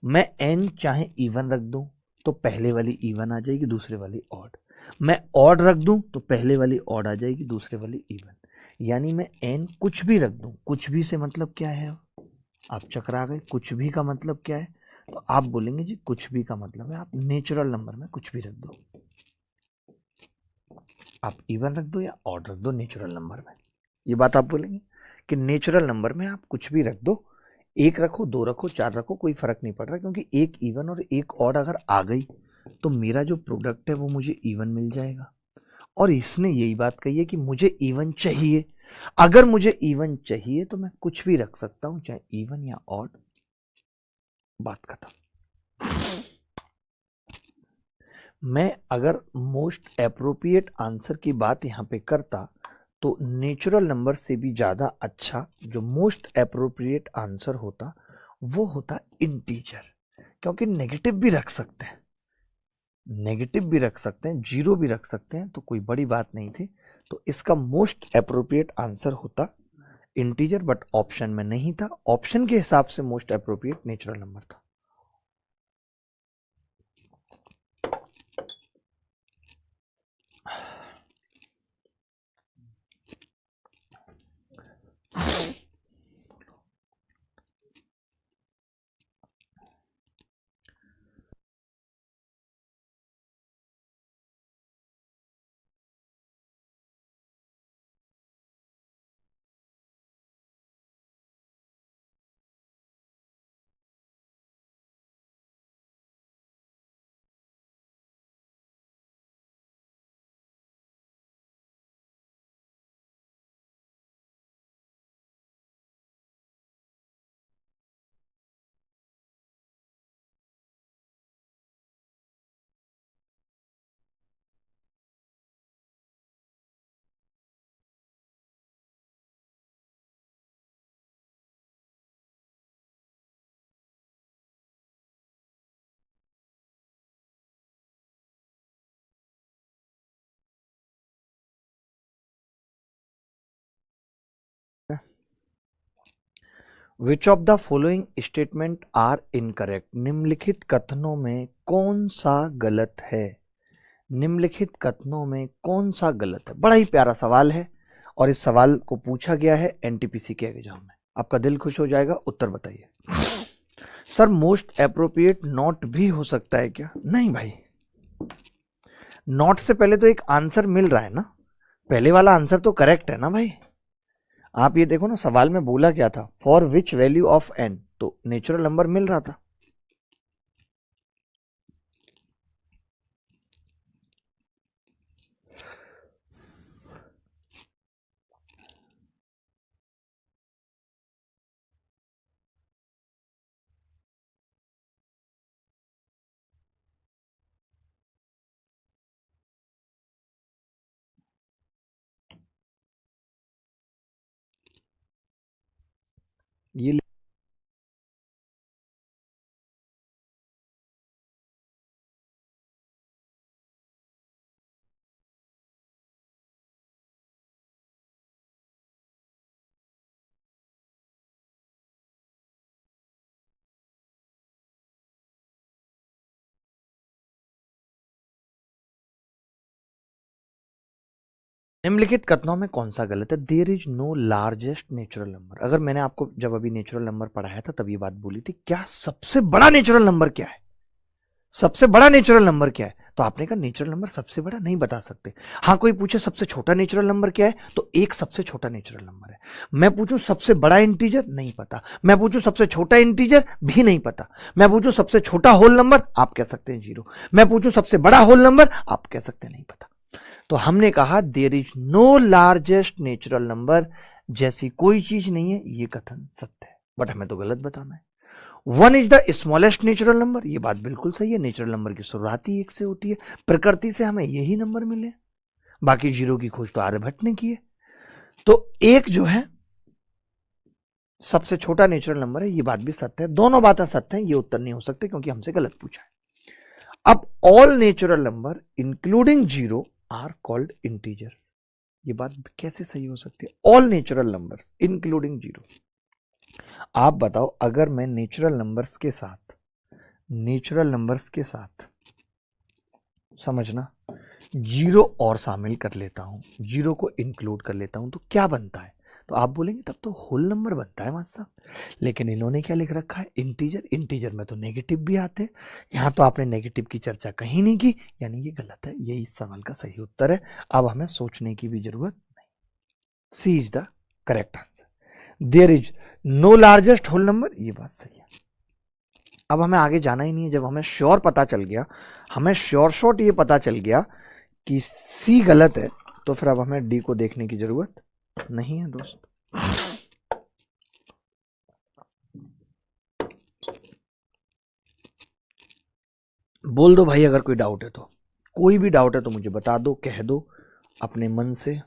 मैं n चाहे इवन रख दूं तो पहले वाली इवन आ जाएगी, दूसरे वाली ऑड। मैं ऑड रख दूं तो पहले वाली ऑड आ जाएगी, दूसरे वाली इवन। यानी मैं n कुछ भी रख दूं, कुछ भी से मतलब क्या है, आप चकरा गए। कुछ भी का मतलब क्या है, तो आप बोलेंगे जी कुछ भी का मतलब है आप नेचुरल नंबर में कुछ भी रख दो, आप इवन रख दो या ऑड रख दो नेचुरल नंबर में। ये बात आप बोलेंगे कि नेचुरल नंबर में आप कुछ भी रख दो, एक रखो, दो रखो, चार रखो, कोई फर्क नहीं पड़ रहा, क्योंकि एक इवन और एक ऑड अगर आ गई तो मेरा जो प्रोडक्ट है वो मुझे इवन मिल जाएगा। और इसने यही बात कही है कि मुझे इवन चाहिए। अगर मुझे इवन चाहिए तो मैं कुछ भी रख सकता हूं, चाहे इवन या ऑड, बात खत्म। मैं अगर मोस्ट एप्रोप्रिएट आंसर की बात यहां पे करता तो नेचुरल नंबर से भी ज्यादा अच्छा जो मोस्ट एप्रोप्रिएट आंसर होता वो होता इंटीजर, क्योंकि नेगेटिव भी रख सकते हैं, नेगेटिव भी रख सकते हैं, जीरो भी रख सकते हैं, तो कोई बड़ी बात नहीं थी। तो इसका मोस्ट एप्रोप्रिएट आंसर होता इंटीजर, बट ऑप्शन में नहीं था। ऑप्शन के हिसाब से मोस्ट एप्रोप्रिएट नेचुरल नंबर था। Which of the following statement are incorrect, निम्नलिखित कथनों में कौन सा गलत है, निम्नलिखित कथनों में कौन सा गलत है। बड़ा ही प्यारा सवाल है और इस सवाल को पूछा गया है एनटीपीसी के एग्जाम में। आपका दिल खुश हो जाएगा। उत्तर बताइए। सर मोस्ट एप्रोप्रिएट नॉट भी हो सकता है क्या? नहीं भाई, नॉट से पहले तो एक आंसर मिल रहा है ना, पहले वाला आंसर तो करेक्ट है ना भाई। आप ये देखो ना, सवाल में बोला क्या था, for which value of n, तो नेचुरल नंबर मिल रहा था। ये निम्नलिखित कथनों में कौन सा गलत है? There is no largest natural number. अगर मैंने आपको जब अभी नेचुरल नंबर पढ़ाया था तब ये बात बोली थी, क्या सबसे बड़ा नेचुरल नंबर क्या है, सबसे बड़ा नेचुरल नंबर क्या है? तो आपने कहा नेचुरल नंबर सबसे बड़ा नहीं बता सकते। हाँ, कोई पूछे सबसे छोटा नेचुरल नंबर क्या है, तो एक सबसे छोटा नेचुरल नंबर है। मैं पूछूं सबसे बड़ा इंटीजर, नहीं पता। मैं पूछूं सबसे छोटा इंटीजर, भी नहीं पता। मैं पूछूं सबसे छोटा होल नंबर, आप कह सकते हैं 0। मैं पूछूं सबसे बड़ा होल नंबर, आप कह सकते हैं नहीं पता। तो हमने कहा there is no largest natural number, जैसी कोई चीज नहीं है, ये कथन सत्य है, बट हमें तो गलत बताना है। 1 is the smallest natural number, ये बात बिल्कुल सही है। नेचुरल नंबर की शुरुआत ही 1 से होती है, प्रकृति से हमें यही नंबर मिले, बाकी 0 की खोज तो आर्यभट्ट ने की है। तो 1 जो है सबसे छोटा नेचुरल नंबर है, ये बात भी सत्य है। दोनों बातें सत्य हैं, ये उत्तर नहीं हो सकते क्योंकि हमसे गलत पूछा है। अब all natural number including 0 are called integers, ये बात कैसे सही हो सकती है? All natural numbers including 0। आप बताओ, अगर मैं नेचुरल नंबर्स के साथ समझना 0 और शामिल कर लेता हूं, 0 को इंक्लूड कर लेता हूं, तो क्या बनता है? तो आप बोलेंगे तब तो होल नंबर बनता है मास्टर साहब। लेकिन इन्होंने क्या लिख रखा है? इंटीजर। इंटीजर में तो नेगेटिव भी आते हैं, यहां तो आपने नेगेटिव की चर्चा कहीं नहीं की, यानी ये गलत है। ये इस सवाल का सही उत्तर है। अब हमें सोचने की भी जरूरत नहीं। C is the correct answer. There is no largest whole number, ये बात सही है। अब हमें आगे जाना ही नहीं है। जब हमें श्योर पता चल गया, हमें श्योर शॉट ये पता चल गया कि सी गलत है, तो फिर अब हमें डी को देखने की जरूरत नहीं है दोस्त। बोल दो भाई अगर कोई डाउट है तो, कोई भी डाउट है तो मुझे बता दो, कह दो अपने मन से।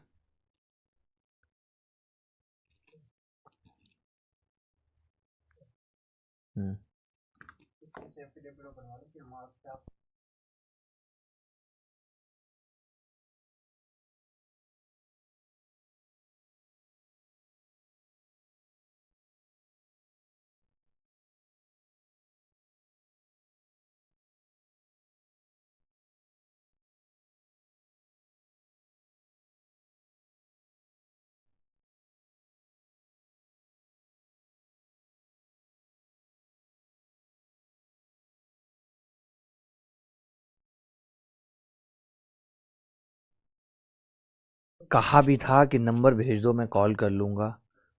कहा भी था कि नंबर भेज दो, मैं कॉल कर लूंगा।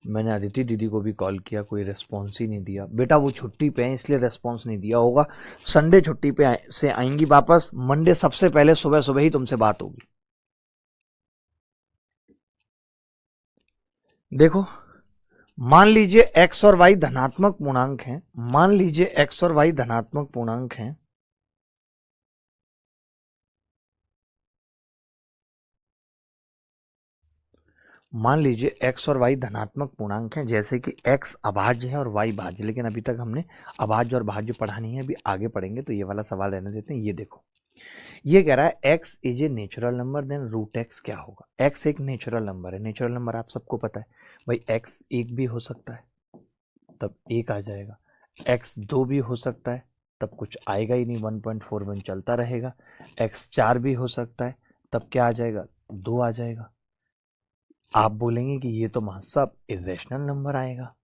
मैंने अदिति दीदी को भी कॉल किया, कोई रेस्पॉन्स ही नहीं दिया। बेटा वो छुट्टी पे हैं इसलिए रेस्पॉन्स नहीं दिया होगा। संडे छुट्टी पे से आएंगी वापस, मंडे सबसे पहले सुबह सुबह ही तुमसे बात होगी। देखो, मान लीजिए x और y धनात्मक पूर्णांक हैं। मान लीजिए x और y धनात्मक पूर्णांक हैं। मान लीजिए x और y धनात्मक पूर्णांक हैं, जैसे कि x अभाज्य है और y भाज्य। लेकिन अभी तक हमने अभाज्य और भाज्य पढ़ा नहीं है, अभी आगे पढ़ेंगे, तो ये वाला सवाल रहने देते हैं। ये देखो, ये कह रहा है x is a natural number, then root x क्या होगा? x एक नेचुरल नंबर है। नेचुरल नंबर आप सबको पता है भाई, x 1 भी हो सकता है तब 1 आ जाएगा, x 2 भी हो सकता है तब कुछ आएगा ही नहीं, 1.41 चलता रहेगा। x 4 भी हो सकता है तब क्या आ जाएगा? 2 आ जाएगा। आप बोलेंगे कि ये तो मास्टर साहब इरेशनल नंबर आएगा।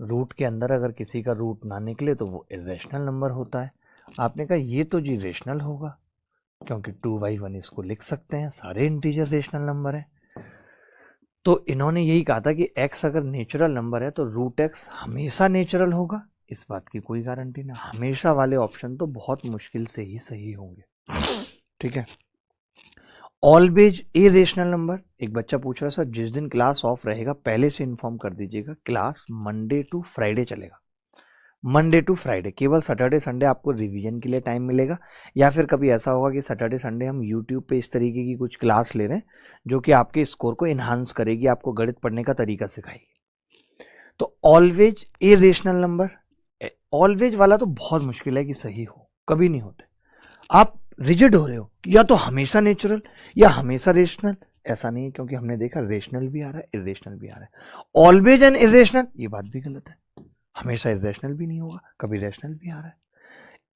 रूट के अंदर अगर किसी का रूट ना निकले तो वो इरेशनल नंबर होता है। आपने कहा ये तो जी रेशनल होगा, क्योंकि 2/1 इसको लिख सकते हैं, सारे इंटीजर रेशनल नंबर है। तो इन्होंने यही कहा था कि x अगर नेचुरल नंबर है तो रूट x हमेशा नेचुरल होगा। इस बात की कोई गारंटी ना, हमेशा वाले ऑप्शन तो बहुत मुश्किल से ही सही होंगे। ठीक है। Always a rational number. एक बच्चा पूछ रहा है सर जिस दिन क्लास ऑफ रहेगा पहले से इन्फॉर्म कर दीजिएगा, क्लास मंडे टू फ्राइडे चलेगा। मंडे टू फ्राइडे, केवल सैटरडे संडे आपको रिवीजन के लिए टाइम मिलेगा, या फिर कभी ऐसा होगा कि सैटरडे संडे हम यूट्यूब पे इस तरीके की कुछ क्लास ले रहे हैं जो कि आपके स्कोर को इन्हांस करेगी, आपको गणित पढ़ने का तरीका सिखाएगी। तो always a rational number, always वाला तो बहुत मुश्किल है कि सही हो, कभी नहीं होते। आप रिजिड हो रहे हो या तो हमेशा नेचुरल या हमेशा रेशनल, ऐसा नहीं है, क्योंकि हमने देखा रेशनल भी आ रहा है इरेशनल भी आ रहा है। ऑलवेज एंड इरेशनल, ये बात भी गलत है, हमेशा इरेशनल भी नहीं होगा, कभी रेशनल भी आ रहा है।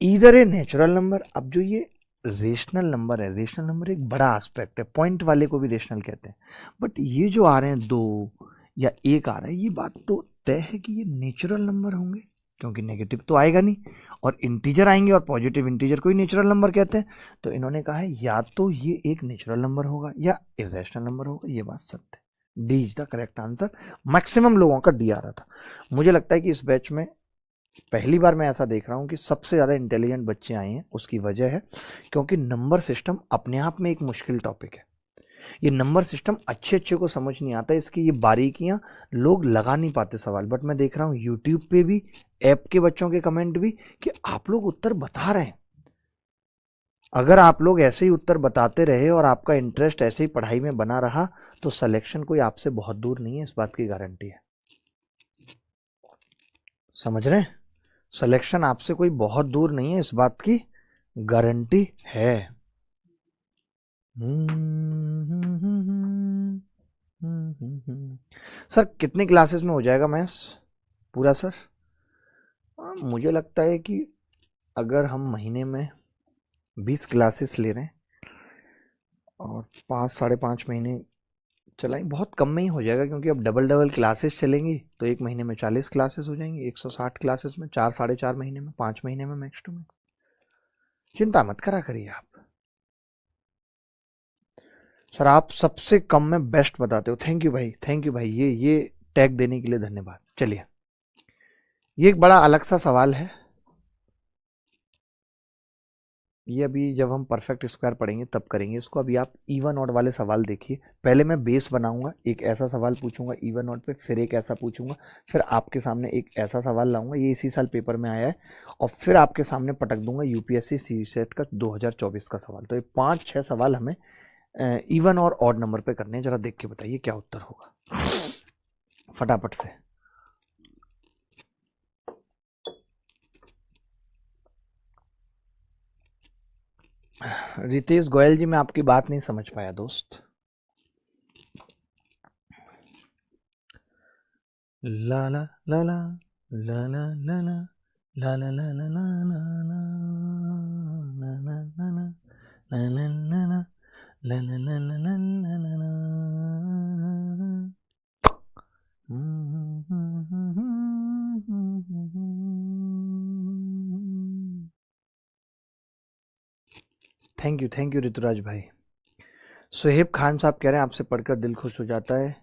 इधर ए नेचुरल नंबर। अब जो ये रेशनल नंबर है, रेशनल नंबर एक बड़ा एस्पेक्ट है, पॉइंट वाले को भी रेशनल कहते हैं, बट ये जो आ रहे हैं 2 या 1 आ रहा है, ये बात तो तय है कि ये नेचुरल नंबर होंगे, क्योंकि नेगेटिव तो आएगा नहीं, और इंटीजर आएंगे, और पॉजिटिव इंटीजर को ही नेचुरल नंबर कहते हैं। तो इन्होंने कहा है या तो ये एक नेचुरल नंबर होगा या इरेशनल नंबर होगा। ये बात सत्य है। D is the correct answer. Maximum लोगों का डी आ रहा था। मुझे लगता है कि इस बैच में पहली बार मैं ऐसा देख रहा हूं कि सबसे ज्यादा इंटेलिजेंट बच्चे आए हैं। उसकी वजह है क्योंकि नंबर सिस्टम अपने आप में एक मुश्किल टॉपिक है। ये नंबर सिस्टम अच्छे को समझ नहीं आता, इसकी ये बारीकियां लोग लगा नहीं पाते सवाल। बट मैं देख रहा हूं यूट्यूब पे भी, ऐप के बच्चों के कमेंट भी, कि आप लोग उत्तर बता रहे हैं। अगर आप लोग ऐसे ही उत्तर बताते रहे और आपका इंटरेस्ट ऐसे ही पढ़ाई में बना रहा तो सिलेक्शन कोई आपसे बहुत दूर नहीं है, इस बात की गारंटी है। समझ रहे हैं? सिलेक्शन आपसे कोई बहुत दूर नहीं है, इस बात की गारंटी है। सर कितनी क्लासेस में हो जाएगा मैथ्स पूरा सर? मुझे लगता है कि अगर हम महीने में 20 क्लासेस ले रहे हैं और 5-5.5 महीने चलाएं, बहुत कम में ही हो जाएगा, क्योंकि अब डबल क्लासेस चलेंगी तो एक महीने में 40 क्लासेस हो जाएंगी। 160 क्लासेस में 4-4.5 महीने में, 5 महीने में मैक्स टू मैक्स। चिंता मत करा करिए आप। सर आप सबसे कम में बेस्ट बताते हो। थैंक यू भाई, थैंक यू भाई, ये टैग देने के लिए धन्यवाद। चलिए, ये एक बड़ा अलग सा सवाल है। ये अभी जब हम परफेक्ट स्क्वायर पढ़ेंगे तब करेंगे इसको। अभी आप इवन ऑड वाले सवाल देखिए। पहले मैं बेस बनाऊंगा, एक ऐसा सवाल पूछूंगा इवन ऑड पे, फिर एक ऐसा पूछूंगा, फिर आपके सामने एक ऐसा सवाल लाऊंगा, ये इसी साल पेपर में आया है, और फिर आपके सामने पटक दूंगा यूपीएससी सीसेट का 2024 का सवाल। तो ये 5-6 सवाल हमें इवन और ऑड नंबर पे करने हैं। जरा देख के बताइए क्या उत्तर होगा फटाफट से। रितेश गोयल जी, मैं आपकी बात नहीं समझ पाया दोस्त। ला ला ला ला ला ला ला ला ला ला ला ला थैंक यू ऋतुराज भाई। सुहेब खान साहब कह रहे हैं आपसे पढ़कर दिल खुश हो जाता है।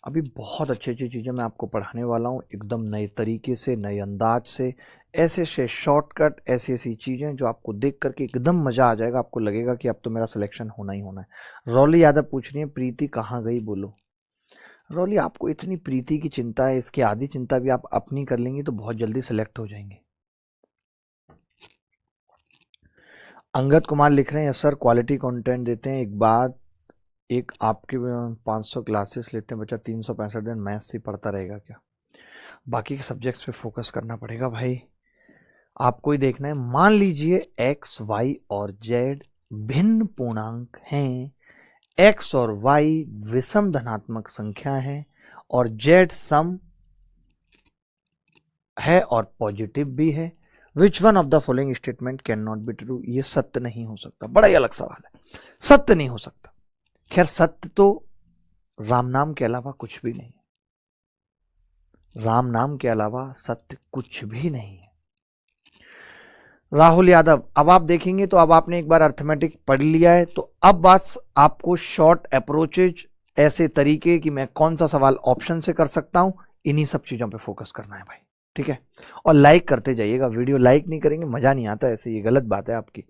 अभी बहुत अच्छी चीज़ें मैं आपको पढ़ाने वाला हूँ, एकदम नए तरीके से, नए अंदाज से, ऐसे शॉर्टकट, ऐसी चीज़ें जो आपको देख करके एकदम मज़ा आ जाएगा। आपको लगेगा कि अब तो मेरा सिलेक्शन होना ही होना है। रौली यादव पूछ रही है प्रीति कहाँ गई बोलो। रौली, आपको इतनी प्रीति की चिंता है, इसकी आधी चिंता भी आप अपनी कर लेंगी तो बहुत जल्दी सिलेक्ट हो जाएंगे। अंगद कुमार लिख रहे हैं सर क्वालिटी कंटेंट देते हैं, एक बात, एक आपके 500 क्लासेस लेते हैं, बच्चा 365 दिन मैथ्स ही पढ़ता रहेगा क्या? बाकी के सब्जेक्ट्स पे फोकस करना पड़ेगा भाई। आपको ही देखना है। मान लीजिए x, y और z भिन्न पूर्णांक हैं, x और y विषम धनात्मक संख्या है, और z सम है और पॉजिटिव भी है। Which one of the following statement can not be true? ये सत्य नहीं हो सकता। बड़ा ही अलग सवाल है, सत्य नहीं हो सकता। खैर, सत्य तो राम नाम के अलावा कुछ भी नहीं है। राम नाम के अलावा सत्य कुछ भी नहीं है। राहुल यादव, अब आप देखेंगे तो अब आपने एक बार अर्थमेटिक पढ़ लिया है, तो अब बस आपको शॉर्ट अप्रोचेज, ऐसे तरीके कि मैं कौन सा सवाल ऑप्शन से कर सकता हूं, इन्हीं सब चीजों पे फोकस करना है भाई। ठीक है, और लाइक करते जाइएगा। वीडियो लाइक नहीं करेंगे मजा नहीं आता, ऐसे ये गलत बात है आपकी,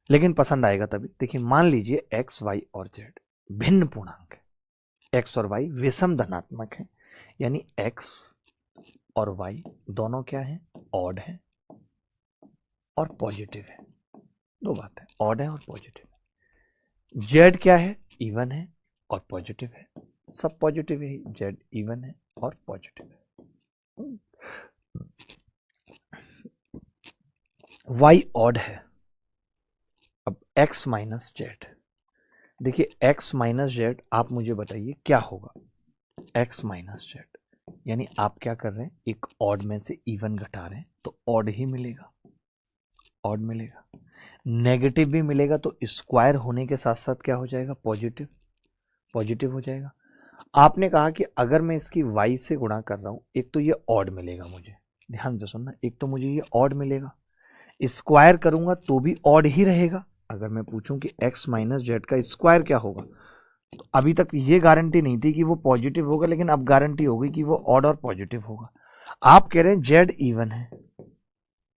लेकिन पसंद आएगा तभी। देखिए, मान लीजिए x, y और z भिन्न पूर्णांक है, x और y विषम धनात्मक है, यानी x और y दोनों क्या है? ऑड है और पॉजिटिव है। दो बात है, ऑड है और पॉजिटिव है। z क्या है? इवन है और पॉजिटिव है। सब पॉजिटिव है, z इवन है और पॉजिटिव है। y ऑड है। अब x माइनस जेड, देखिए x माइनस जेड, आप मुझे बताइए क्या होगा? x माइनस जेड, यानी आप क्या कर रहे हैं? एक ऑड में से इवन घटा रहे हैं, तो ऑड ही मिलेगा, ऑड मिलेगा। नेगेटिव भी मिलेगा तो स्क्वायर होने के साथ साथ क्या हो जाएगा? पॉजिटिव, पॉजिटिव हो जाएगा। आपने कहा कि अगर मैं इसकी y से गुणा कर रहा हूं, एक तो ये ऑड मिलेगा मुझे, ध्यान से सुनना, एक तो मुझे ये ऑड मिलेगा, स्क्वायर करूंगा तो भी ऑड ही रहेगा। अगर मैं पूछूं कि x माइनस जेड का स्क्वायर क्या होगा, तो अभी तक ये गारंटी नहीं थी कि वो पॉजिटिव होगा, लेकिन अब गारंटी हो गई कि वो ऑड और पॉजिटिव होगा। आप कह रहे हैं जेड इवन है,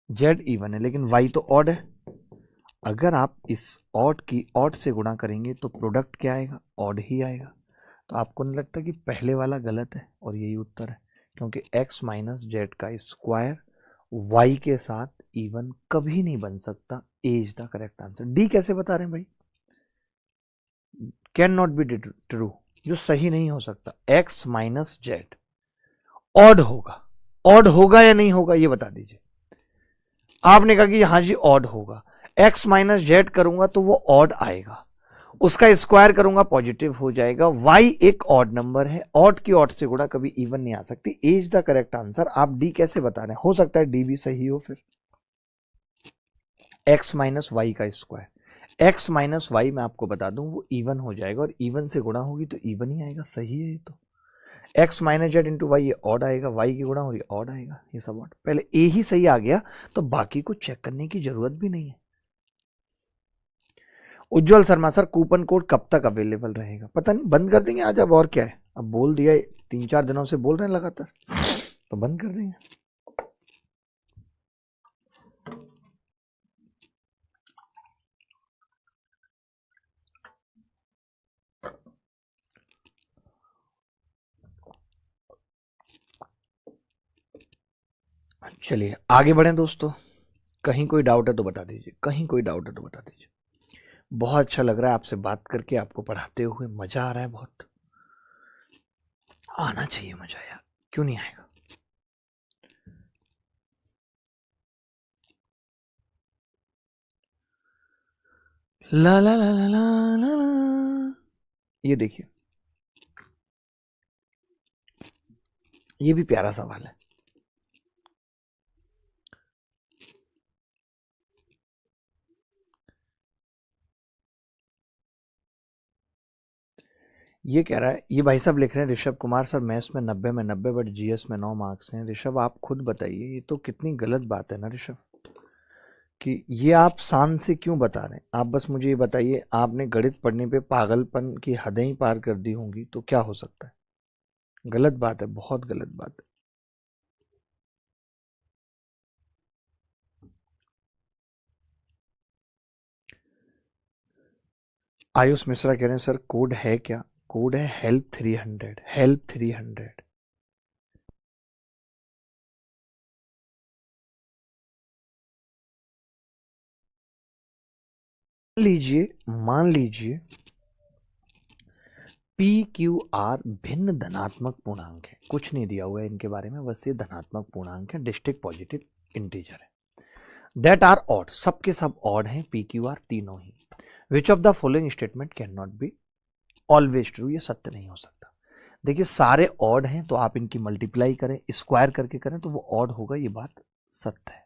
जेड इवन है, लेकिन y तो ऑड है। अगर आप इस ऑड की ऑड से गुणा करेंगे तो प्रोडक्ट क्या आएगा, ऑड ही आएगा। तो आपको नहीं लगता कि पहले वाला गलत है और यही उत्तर है, क्योंकि x माइनस जेड का स्क्वायर y के साथ इवन कभी नहीं बन सकता। A is the correct answer. D कैसे बता रहे हैं भाई, कैन नॉट बी ट्रू, जो सही नहीं हो सकता। x माइनस जेड ऑड होगा, ऑड होगा या नहीं होगा ये बता दीजिए। आपने कहा कि हाँ जी ऑड होगा, x माइनस जेड करूंगा तो वो ऑड आएगा, उसका स्क्वायर करूंगा पॉजिटिव हो जाएगा। y एक ऑड नंबर है, ऑड की ऑड से गुणा कभी इवन नहीं आ सकती। ए इज द करेक्ट आंसर। आप डी कैसे बता रहे हैं, हो सकता है डी भी सही हो। फिर x माइनस वाई का स्क्वायर, x माइनस वाई मैं आपको बता दूं वो इवन हो जाएगा, और इवन से गुणा होगी तो इवन ही आएगा, सही है ये तो। x minus z into y ये ऑड आएगा, y की गुणा हो रही ऑड आएगा, ये सब ऑड। पहले ए ही सही आ गया तो बाकी को चेक करने की जरूरत भी नहीं है। उज्जवल शर्मा सर कूपन कोड कब तक अवेलेबल रहेगा, पता नहीं, बंद कर देंगे आज। अब और क्या है, अब बोल दिया, 3-4 दिनों से बोल रहे हैं लगातार, तो बंद कर देंगे। चलिए आगे बढ़ें दोस्तों, कहीं कोई डाउट है तो बता दीजिए, कहीं कोई डाउट है तो बता दीजिए। बहुत अच्छा लग रहा है आपसे बात करके, आपको पढ़ाते हुए मजा आ रहा है बहुत। आना चाहिए मजा यार, क्यों नहीं आएगा। ला ला ला ला ला ला ला। ये देखिए, ये भी प्यारा सवाल है। ये कह रहा है, ये भाई साहब लिख रहे हैं ऋषभ कुमार सर मैथ्स में 90 में 90 बट जीएस में 9 मार्क्स हैं। ऋषभ आप खुद बताइए, ये तो कितनी गलत बात है ना ऋषभ, कि ये आप शान से क्यों बता रहे हैं। आप बस मुझे ये बताइए, आपने गणित पढ़ने पे पागलपन की हदें ही पार कर दी होंगी तो क्या हो सकता है। गलत बात है, बहुत गलत बात है। आयुष मिश्रा कह रहे हैं सर कोड है क्या, कोड है हेल्प 300, हेल्प 300। लीजिए, मान लीजिए पी क्यू आर भिन्न धनात्मक पूर्णांक है, कुछ नहीं दिया हुआ है इनके बारे में, बस ये धनात्मक पूर्णांक है, डिस्ट्रिक्ट पॉजिटिव इंटीजर है। दैट आर ऑड, सबके सब ऑड हैं, पी क्यू आर तीनों ही। Which of the following statement can not be always true, ये सत्य नहीं हो सकता। देखिए सारे ऑड हैं तो आप इनकी मल्टीप्लाई करें, स्क्वायर करके करें तो वो ऑड होगा, ये बात सत्य है,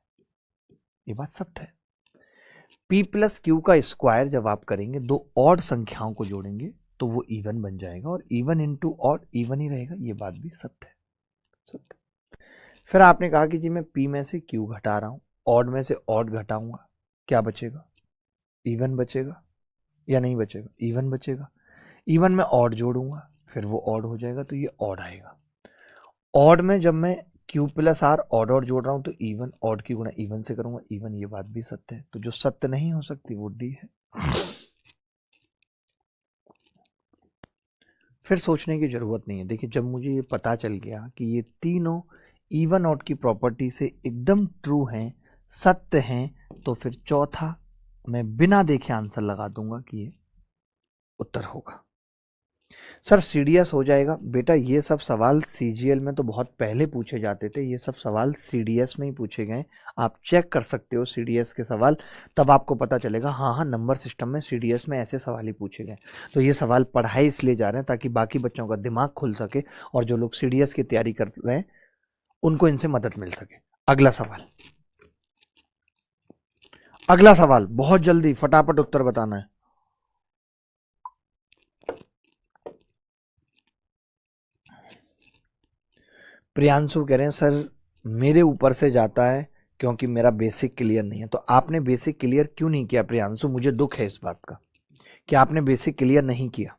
ये बात सत्य है। p प्लस क्यू का स्क्वायर जब आप करेंगे, दो ऑड संख्याओं को जोड़ेंगे तो वो इवन बन जाएगा, और even into odd even he रहेगा, ये बात भी सत्य है, सत्य। फिर आपने कहा कि जी मैं p में से q घटा रहा हूं, ऑड में से ऑड घटाऊंगा, क्या बचेगा, इवन बचेगा या नहीं बचेगा, इवन बचेगा। इवन में ऑड जोड़ूंगा फिर वो ऑड हो जाएगा, तो ये ऑड आएगा। ऑड में जब मैं q plus r odd odd जोड़ रहा हूं तो इवन, ऑड की गुणा इवन से करूंगा, इवन, ये बात भी सत्य है। तो जो सत्य नहीं हो सकती वो डी है। फिर सोचने की जरूरत नहीं है। देखिए जब मुझे ये पता चल गया कि ये तीनों इवन ऑड की प्रॉपर्टी से एकदम ट्रू हैं, सत्य हैं, तो फिर चौथा मैं बिना देखे आंसर लगा दूंगा कि ये उत्तर होगा। सर सीडीएस हो जाएगा बेटा, ये सब सवाल सीजीएल में तो बहुत पहले पूछे जाते थे, ये सब सवाल सीडीएस में ही पूछे गए। आप चेक कर सकते हो सीडीएस के सवाल, तब आपको पता चलेगा हाँ हाँ नंबर सिस्टम में सीडीएस में ऐसे सवाल ही पूछे गए। तो ये सवाल पढ़ाई इसलिए जा रहे हैं ताकि बाकी बच्चों का दिमाग खुल सके, और जो लोग सीडीएस की तैयारी कर रहे हैं उनको इनसे मदद मिल सके। अगला सवाल, अगला सवाल बहुत जल्दी फटाफट उत्तर बताना है। प्रियांशु कह रहे हैं सर मेरे ऊपर से जाता है क्योंकि मेरा बेसिक क्लियर नहीं है। तो आपने बेसिक क्लियर क्यों नहीं किया प्रियांशु? मुझे दुख है इस बात का कि आपने बेसिक क्लियर नहीं किया।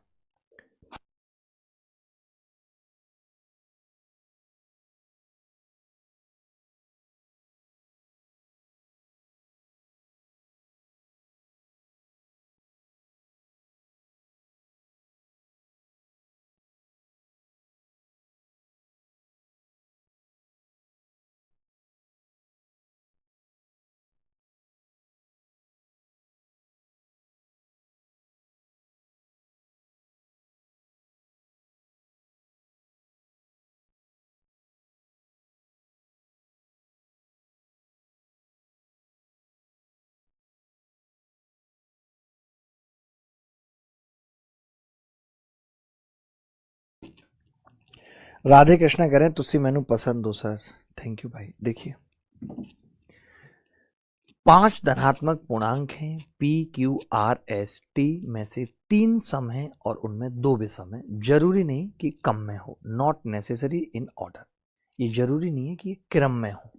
राधे कृष्णा कह रहे हैं तुसी मैनू पसंद हो सर। थैंक यू भाई। देखिए 5 धनात्मक पूर्णांक हैं, P Q R S T में से 3 सम हैं और उनमें 2 विषम हैं। जरूरी नहीं कि कम में हो, नॉट नेसेसरी इन ऑर्डर। ये जरूरी नहीं है कि क्रम में हो,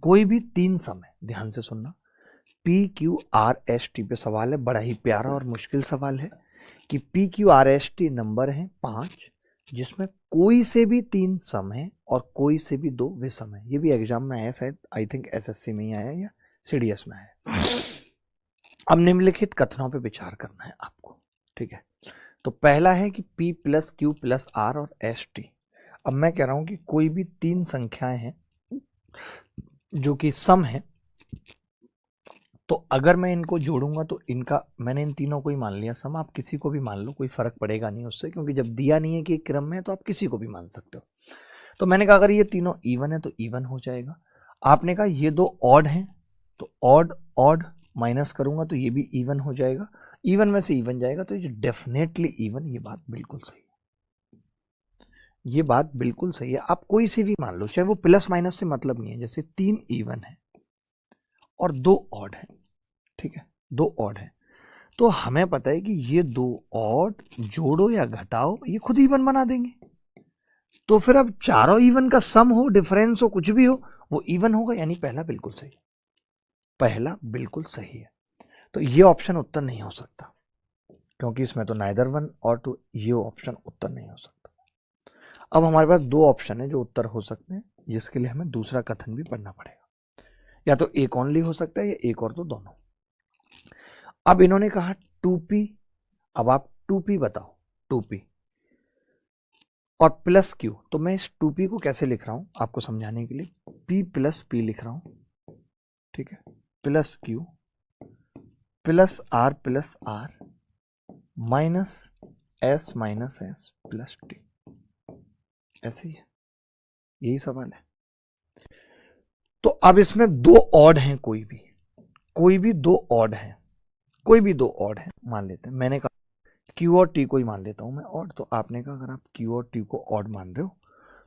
कोई भी 3 सम है। ध्यान से सुनना, P Q R S T पे सवाल है, बड़ा ही प्यारा और मुश्किल सवाल है कि P Q R S T number है 5 जिसमें कोई से भी 3 सम है और कोई से भी 2 विषम है। ये भी एग्जाम में आया शायद, आई थिंक एसएससी में ही आया या सीडीएस में आया। अब निम्नलिखित कथनों पे विचार करना है आपको, ठीक है। तो पहला है कि P plus q plus r और एस टी। अब मैं कह रहा हूं कि कोई भी 3 संख्याएं हैं जो कि सम है, तो अगर मैं इनको जोड़ूंगा तो इनका, मैंने इन तीनों को ही मान लिया सम, आप किसी को भी मान लो, कोई फर्क पड़ेगा नहीं उससे, क्योंकि जब दिया नहीं है कि एक क्रम में है तो आप किसी को भी मान सकते हो। तो मैंने कहा अगर ये तीनों इवन है तो इवन हो जाएगा। आपने कहा ये 2 ऑड हैं तो ऑड ऑड माइनस करूंगा तो ये भी इवन हो जाएगा, इवन में से इवन जाएगा तो ये डेफिनेटली इवन। ये बात बिल्कुल सही है, ये बात बिल्कुल सही है। आप कोई से भी मान लो, चाहे वो प्लस माइनस से मतलब नहीं है। जैसे 3 इवन है और 2 ऑड है, ठीक है, 2 ऑड है, तो हमें पता है कि ये 2 ऑड जोड़ो या घटाओ ये खुद इवन बना देंगे। तो फिर अब चारों इवन का सम हो, डिफरेंस हो, कुछ भी हो, वो इवन होगा। यानी पहला बिल्कुल सही, पहला बिल्कुल सही है। तो ये ऑप्शन उत्तर नहीं हो सकता, क्योंकि इसमें तो नाइदर 1 और 2, ये ऑप्शन उत्तर नहीं हो सकता। अब हमारे पास 2 ऑप्शन है जो उत्तर हो सकते हैं, जिसके लिए हमें दूसरा कथन भी पढ़ना पड़ेगा। या तो एक ओनली हो सकता है या एक और, तो दोनों। अब इन्होंने कहा 2p, अब आप 2p बताओ, 2p और प्लस क्यू। तो मैं इस 2p को कैसे लिख रहा हूं आपको समझाने के लिए, p प्लस p लिख रहा हूं, ठीक है, plus q plus r minus s plus t. ऐसे ही है, यही सवाल है। तो अब इसमें 2 ऑड हैं, कोई भी 2 ऑड हैं, कोई भी 2 ऑड हैं मान लेते हैं। मैंने कहा Q और T को ही मान लेता हूं मैं ऑड, तो आपने कहा अगर आप Q और T को ऑड मान रहे हो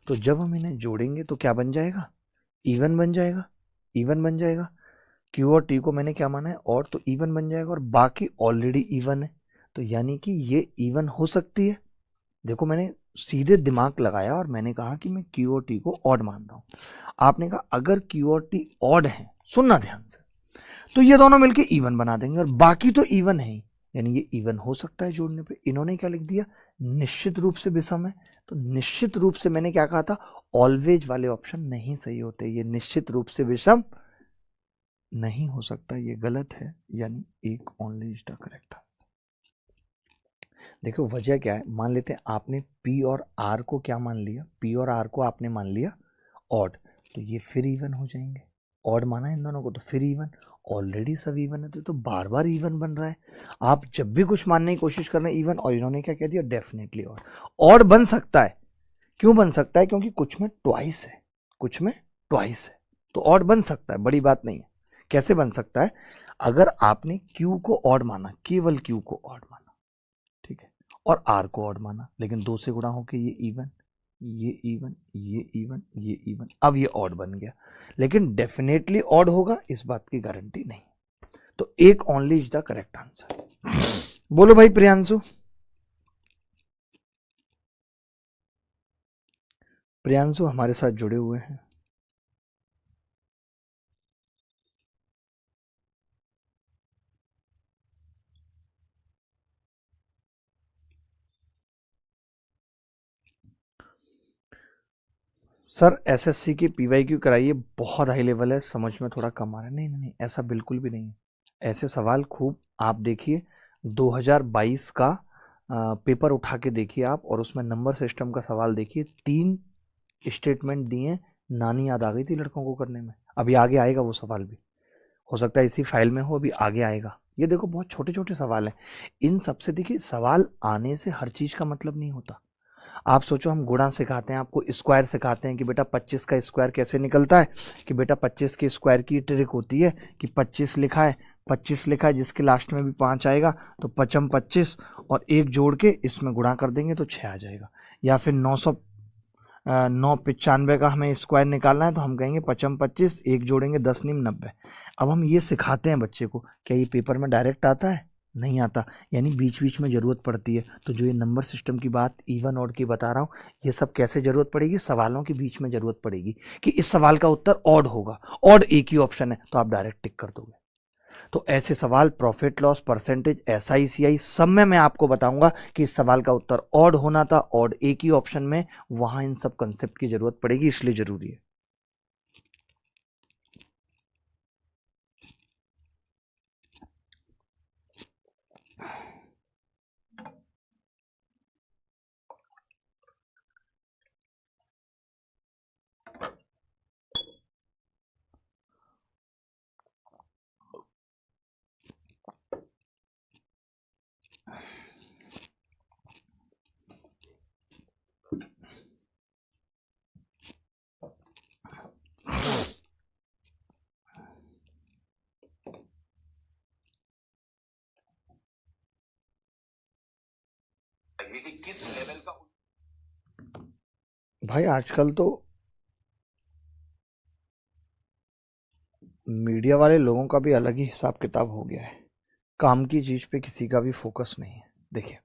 तो जब हम इन्हें जोड़ेंगे तो क्या बन जाएगा, इवन बन जाएगा, इवन बन जाएगा। Q और T को मैंने क्या माना है, ऑड, तो इवन बन जाएगा, और बाकी ऑलरेडी इवन है, तो यानी कि ये इवन हो सकती है। देखो मैंने सीधे दिमाग लगाया और मैंने कहा कि मैं Q और T को ऑड मान रहा हूं। आपने कहा अगर Q और T ऑड है, सुनना ध्यान से, तो ये दोनों मिलके इवन बना देंगे, और बाकी तो इवन है ही, यानी ये इवन हो सकता है जोड़ने पे। इन्होंने क्या लिख दिया, निश्चित रूप से विषम है। तो निश्चित रूप से मैंने क्या कहा था, ऑलवेज वाले ऑप्शन नहीं सही होते, ये निश्चित रूप से विषम नहीं हो सकता, ये गलत है, यानी एक only is the correct answer. देखो वजह क्या है, मान लेते हैं आपने P और R को क्या मान लिया, P और R को आपने मान लिया ऑड, तो ये फिर इवन हो जाएंगे। ऑड माना है इन दोनों को तो फिर इवन, ऑलरेडी सब इवन है तो बार बार इवन बन रहा है। आप जब भी कुछ मानने की कोशिश कर रहे हैं इवन, और इन्होंने क्या कह दिया, डेफिनेटली ऑड। ऑड बन सकता है, क्यों बन सकता है, क्योंकि कुछ में ट्वाइस है, कुछ में ट्वाइस है, तो ऑड बन सकता है, बड़ी बात नहीं है। कैसे बन सकता है, अगर आपने Q को ऑड माना, केवल Q को ऑड माना, ठीक है, और R को ऑड माना, लेकिन 2 से गुणा होकर ये इवन, ये इवन, ये इवन, ये इवन, अब ये ऑड बन गया, लेकिन डेफिनेटली ऑड होगा इस बात की गारंटी नहीं। तो एक only is the correct answer. बोलो भाई प्रियांशु, प्रियांशु हमारे साथ जुड़े हुए हैं। सर एसएससी की पीवाईक्यू कराइए, बहुत हाई लेवल है, समझ में थोड़ा कम आ रहा है। नहीं नहीं नहीं, ऐसा बिल्कुल भी नहीं है। ऐसे सवाल खूब आप देखिए, 2022 का पेपर उठा के देखिए आप, और उसमें नंबर सिस्टम का सवाल देखिए। 3 स्टेटमेंट दिए, नानी याद आ गई थी लड़कों को करने में। अभी आगे आएगा वो सवाल भी, हो सकता है इसी फाइल में हो, अभी आगे आएगा। ये देखो बहुत छोटे छोटे सवाल हैं। इन सबसे देखिए, सवाल आने से हर चीज का मतलब नहीं होता। आप सोचो, हम गुणा सिखाते हैं आपको, स्क्वायर सिखाते हैं कि बेटा 25 का स्क्वायर कैसे निकलता है, कि बेटा 25 के स्क्वायर की ट्रिक होती है कि 25 लिखा है, 25 लिखा है जिसके लास्ट में भी 5 आएगा, तो 55 25 और 1 जोड़ के इसमें गुणा कर देंगे तो 6 आ जाएगा। या फिर 995 का हमें स्क्वायर निकालना है, तो हम कहेंगे 55 25, 1 जोड़ेंगे 10 निम 90। अब हम ये सिखाते हैं बच्चे को, क्या ये पेपर में डायरेक्ट आता है? नहीं आता, यानी बीच बीच में जरूरत पड़ती है। तो जो ये नंबर सिस्टम की बात इवन ऑड की बता रहा हूँ, ये सब कैसे जरूरत पड़ेगी? सवालों के बीच में जरूरत पड़ेगी कि इस सवाल का उत्तर ऑड होगा, ऑड एक ही ऑप्शन है, तो आप डायरेक्ट टिक कर दोगे। तो ऐसे सवाल profit loss percentage SI CI सब में मैं आपको बताऊंगा कि इस सवाल का उत्तर ऑड होना था, ऑड एक ही ऑप्शन में, वहां इन सब कंसेप्ट की जरूरत पड़ेगी, इसलिए जरूरी है। कि किस लेवल का भाई आजकल तो मीडिया वाले लोगों का भी अलग ही हिसाब किताब हो गया है। काम की चीज पे किसी का भी फोकस नहीं है। देखिए,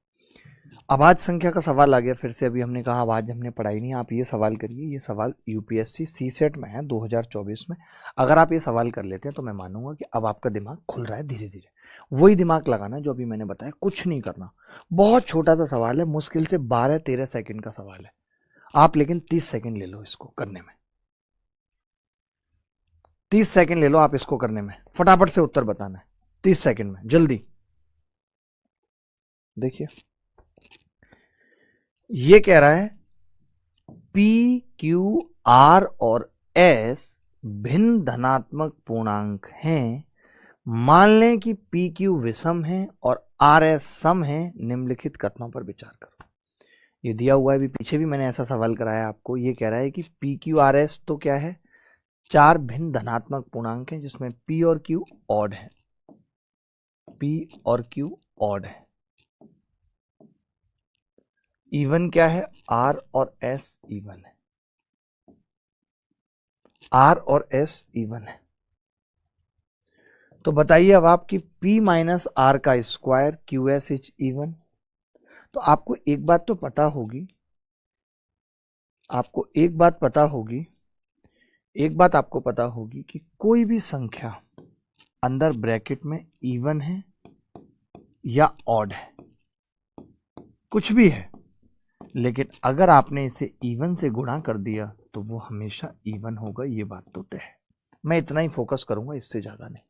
आवाज संख्या का सवाल आ गया फिर से। अभी हमने कहा आवाज हमने पढ़ाई नहीं, आप ये सवाल करिए। ये सवाल यूपीएससी सीसेट में है 2024 में। अगर आप ये सवाल कर लेते हैं तो मैं मानूंगा कि अब आपका दिमाग खुल रहा है धीरे धीरे। वही दिमाग लगाना जो अभी मैंने बताया, कुछ नहीं करना। बहुत छोटा सा सवाल है, मुश्किल से 12-13 सेकंड का सवाल है। आप लेकिन 30 सेकंड ले लो इसको करने में। 30 सेकंड ले लो आप इसको करने में, फटाफट से उत्तर बताना है 30 सेकंड में, जल्दी। देखिए, ये कह रहा है पी क्यू आर और एस भिन्न धनात्मक पूर्णांक हैं। मान लें कि पी क्यू विषम है और आर एस सम है, निम्नलिखित कथनों पर विचार करो। ये दिया हुआ है, भी पीछे भी मैंने ऐसा सवाल कराया आपको। ये कह रहा है कि पी क्यू आर एस तो क्या है? 4 भिन्न धनात्मक पूर्णांक हैं जिसमें पी और क्यू ऑड है। पी और क्यू ऑड है। इवन क्या है? आर और एस इवन है। आर और एस इवन है। तो बताइए अब आपकी P माइनस आर का square Q S is even. तो आपको एक बात तो पता होगी, आपको एक बात पता होगी, एक बात आपको पता होगी कि कोई भी संख्या अंदर ब्रैकेट में इवन है या ऑड है, कुछ भी है, लेकिन अगर आपने इसे इवन से गुणा कर दिया तो वो हमेशा इवन होगा। ये बात तो तय है। मैं इतना ही फोकस करूंगा, इससे ज्यादा नहीं।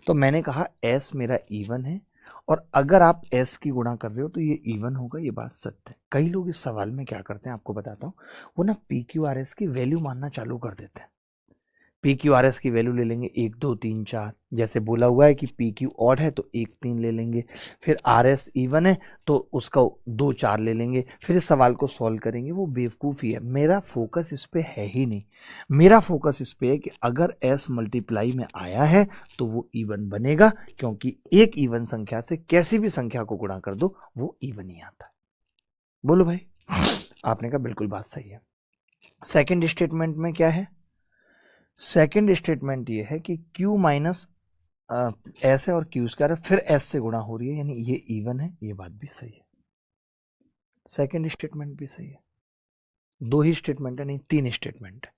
तो मैंने कहा एस मेरा इवन है, और अगर आप एस की गुणा कर रहे हो तो ये इवन होगा। ये बात सत्य है। कई लोग इस सवाल में क्या करते हैं आपको बताता हूँ, वो ना पी क्यू आर एस की वैल्यू मानना चालू कर देते हैं। पी क्यू आर एस की वैल्यू ले लेंगे 1 2 3 4, जैसे बोला हुआ है कि पी क्यू ऑड है तो 1 3 ले लेंगे। फिर आर एस इवन है तो उसका 2 4 ले लेंगे। फिर इस सवाल को सॉल्व करेंगे। वो बेवकूफ़ी है। मेरा फोकस इस पे है ही नहीं। मेरा फोकस इस पे है कि अगर एस मल्टीप्लाई में आया है तो वो इवन बनेगा, क्योंकि एक इवन संख्या से कैसी भी संख्या को गुणा कर दो वो इवन ही आता है। बोलो भाई, आपने कहा बिल्कुल बात सही है। सेकेंड स्टेटमेंट में क्या है? सेकेंड स्टेटमेंट ये है कि Q माइनस एस है और Q स्क्वायर है, फिर S से गुणा हो रही है, यानी ये इवन है। ये बात भी सही है। सेकेंड स्टेटमेंट भी सही है। 2 ही स्टेटमेंट है, नहीं 3 स्टेटमेंट है।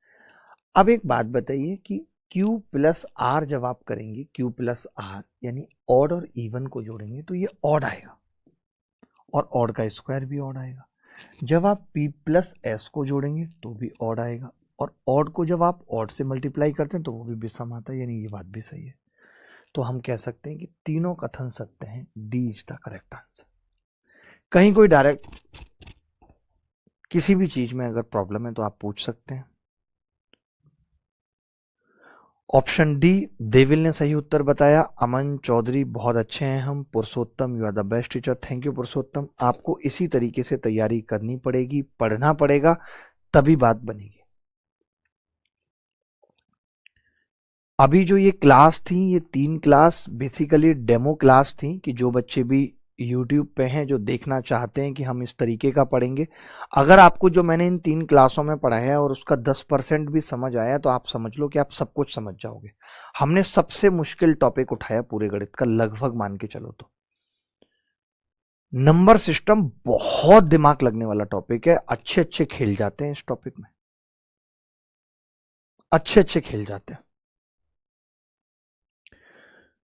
अब एक बात बताइए कि Q प्लस आर जब आप करेंगे, Q प्लस आर यानी ऑड और इवन को जोड़ेंगे तो ये ऑड आएगा, और ऑड का स्क्वायर भी ऑड आएगा। जब आप P प्लस S को जोड़ेंगे तो भी ऑड आएगा, और ऑड को जब आप ऑड से मल्टीप्लाई करते हैं तो वो भी विषम आता है, यानी ये बात भी सही है। तो हम कह सकते हैं कि तीनों कथन सत्य हैं, D is the correct answer. कहीं कोई डायरेक्ट किसी भी चीज में अगर प्रॉब्लम है तो आप पूछ सकते हैं। ऑप्शन डी देविल ने सही उत्तर बताया। अमन चौधरी बहुत अच्छे हैं हम। Purushottam you are the best teacher. Thank you Purushottam. आपको इसी तरीके से तैयारी करनी पड़ेगी, पढ़ना पड़ेगा, तभी बात बनेगी। अभी जो ये क्लास थी, ये 3 क्लास बेसिकली डेमो क्लास थी कि जो बच्चे भी YouTube पे हैं, जो देखना चाहते हैं कि हम इस तरीके का पढ़ेंगे, अगर आपको जो मैंने इन 3 क्लासों में पढ़ाया है और उसका 10% भी समझ आया तो आप समझ लो कि आप सब कुछ समझ जाओगे। हमने सबसे मुश्किल टॉपिक उठाया पूरे गणित का, लगभग मान के चलो तो। नंबर सिस्टम बहुत दिमाग लगने वाला टॉपिक है, अच्छे अच्छे खेल जाते हैं इस टॉपिक में, अच्छे अच्छे खेल जाते हैं।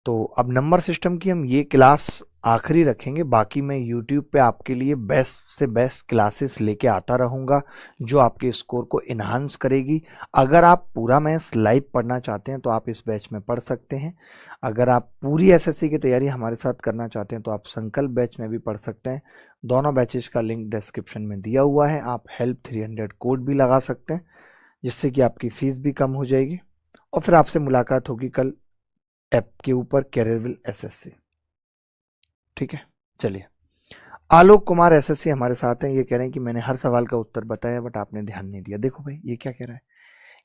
तो अब नंबर सिस्टम की हम ये क्लास आखिरी रखेंगे, बाकी मैं YouTube पे आपके लिए बेस्ट से बेस्ट क्लासेस लेके आता रहूँगा जो आपके स्कोर को इन्हांस करेगी। अगर आप पूरा मैथ्स लाइव पढ़ना चाहते हैं तो आप इस बैच में पढ़ सकते हैं। अगर आप पूरी SSC की तैयारी हमारे साथ करना चाहते हैं तो आप संकल्प बैच में भी पढ़ सकते हैं। दोनों बैचेस का लिंक डिस्क्रिप्शन में दिया हुआ है। आप हेल्प 300 कोड भी लगा सकते हैं, जिससे कि आपकी फीस भी कम हो जाएगी। और फिर आपसे मुलाकात होगी कल ऐप के ऊपर, कैरियरविल SSC। ठीक है, चलिए। आलोक कुमार SSC हमारे साथ हैं। ये कह रहे हैं कि मैंने हर सवाल का उत्तर बताया बट आपने ध्यान नहीं दिया। देखो भाई, ये क्या कह रहा है,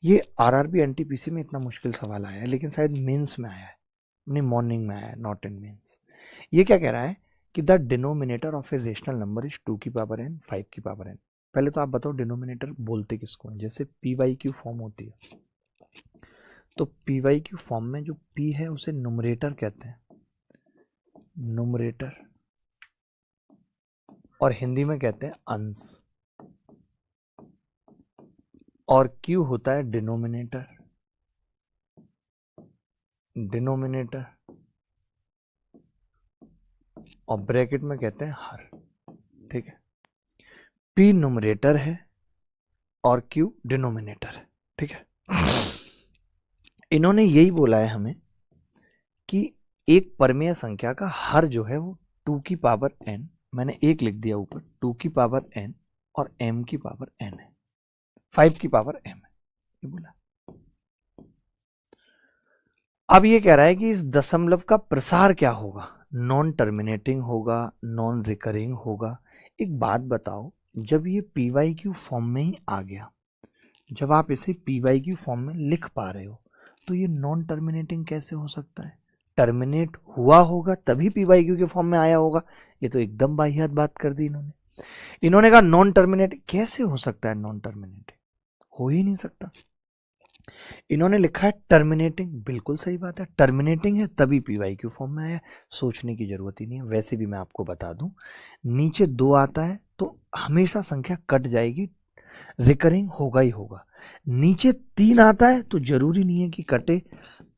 ये RRB NTPC में इतना मुश्किल सवाल आया है, लेकिन शायद मेंस में आया है, नहीं मॉर्निंग में आया है, नॉट इन मेंस। ये क्या कह रहा है कि the denominator of a rational number is 2 की पावर n 5 की पावर n। पहले तो आप बताओ डिनोमिनेटर बोलते किसको है। जैसे PYQ फॉर्म होती है, तो PYQ फॉर्म में जो P है उसे नुमरेटर कहते हैं, नुमरेटर, और हिंदी में कहते हैं अंश, और Q होता है डिनोमिनेटर, डिनोमिनेटर, और ब्रैकेट में कहते हैं हर। ठीक है, P नुमरेटर है और Q डिनोमिनेटर है। ठीक है, इन्होंने यही बोला है हमें कि एक परमेय संख्या का हर जो है वो 2 की पावर n, मैंने एक लिख दिया ऊपर, 2 की पावर n और m की पावर n है, 5 की पावर m है, ये बोला। अब ये कह रहा है कि इस दशमलव का प्रसार क्या होगा, नॉन टर्मिनेटिंग होगा, नॉन रिकरिंग होगा। एक बात बताओ, जब ये PYQ फॉर्म में ही आ गया, जब आप इसे PYQ फॉर्म में लिख पा रहे हो, तो ये नॉन टर्मिनेटिंग कैसे हो सकता है? टर्मिनेट हुआ होगा तभी PYQ के फॉर्म में आया होगा। ये तो एकदम बाहियात बात कर दी इन्होंने। इन्होंने कहा नॉन टर्मिनेट कैसे हो सकता है, नॉन टर्मिनेटिंग हो ही नहीं सकता। इन्होंने लिखा है टर्मिनेटिंग, बिल्कुल सही बात है, टर्मिनेटिंग है तभी PYQ फॉर्म में आया, सोचने की जरूरत ही नहीं है। वैसे भी मैं आपको बता दूं, नीचे 2 आता है तो हमेशा संख्या कट जाएगी, रिकरिंग होगा ही होगा। नीचे 3 आता है तो जरूरी नहीं है कि कटे,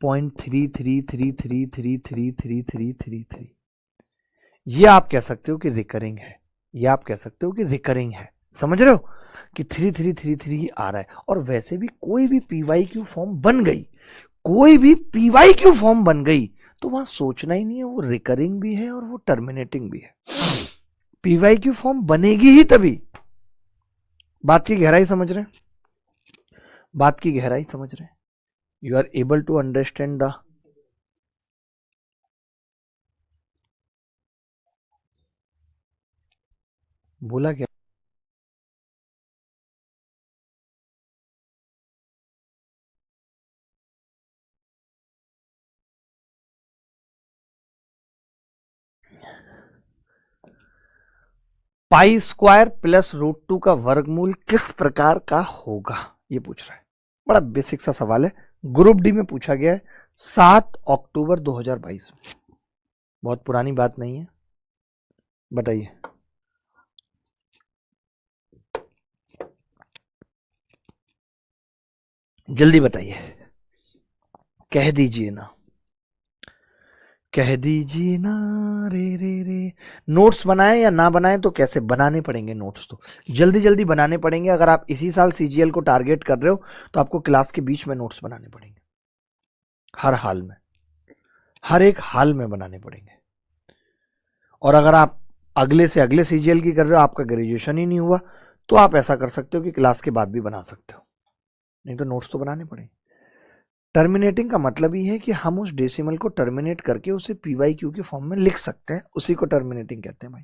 0.3333333333, ये आप कह सकते हो कि रिकरिंग है, ये आप कह सकते हो कि रिकरिंग है। समझ रहे हो कि 3333 ही आ रहा है। और वैसे भी कोई भी PYQ फॉर्म बन गई, कोई भी PYQ फॉर्म बन गई तो वहां सोचना ही नहीं है, वो रिकरिंग भी है और वो टर्मिनेटिंग भी है। PYQ फॉर्म बनेगी ही तभी। बात की गहराई समझ रहे हैं, बात की गहराई समझ रहे हैं? You are able to understand the, बोला क्या? पाई स्क्वायर प्लस √2 का वर्गमूल किस प्रकार का होगा, ये पूछ रहा है। बड़ा बेसिक सा सवाल है, ग्रुप डी में पूछा गया है 7 अक्टूबर 2022 में। बहुत पुरानी बात नहीं है, बताइए। जल्दी बताइए, कह दीजिए ना। कह दीजिए ना रे रे रे। नोट्स बनाए या ना बनाए तो कैसे बनाने पड़ेंगे नोट्स, तो जल्दी जल्दी बनाने पड़ेंगे। अगर आप इसी साल सीजीएल को टारगेट कर रहे हो तो आपको क्लास के बीच में नोट्स बनाने पड़ेंगे, हर हाल में, हर एक हाल में बनाने पड़ेंगे। और अगर आप अगले से अगले सीजीएल की कर रहे हो, आपका ग्रेजुएशन ही नहीं हुआ, तो आप ऐसा कर सकते हो कि क्लास के बाद भी बना सकते हो, नहीं तो नोट्स तो बनाने पड़ेंगे। टर्मिनेटिंग का मतलब ही है कि हम उस डेसिमल को टर्मिनेट करके उसे पीवाई क्यू के फॉर्म में लिख सकते हैं, उसी को टर्मिनेटिंग कहते हैं भाई।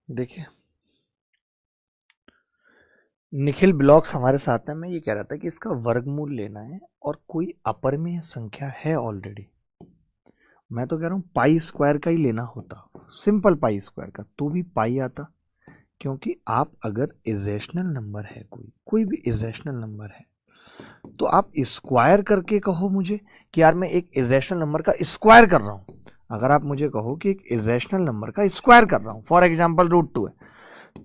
देखिए निखिल ब्लॉक्स हमारे साथ है। मैं ये कह रहा था कि इसका वर्गमूल लेना है और कोई अपरिमेय संख्या है ऑलरेडी। मैं तो कह रहा हूं पाई स्क्वायर का ही लेना होता, सिंपल पाई स्क्वायर का, तो भी पाई आता। क्योंकि आप अगर इरेशनल नंबर है, कोई भी इरेशनल नंबर है, तो आप स्क्वायर करके कहो मुझे कि यार मैं एक इरेशनल नंबर का स्क्वायर कर रहा हूं। अगर आप मुझे कहो कि एक इरेशनल नंबर का स्क्वायर कर रहा हूं, फॉर एग्जांपल √2 है,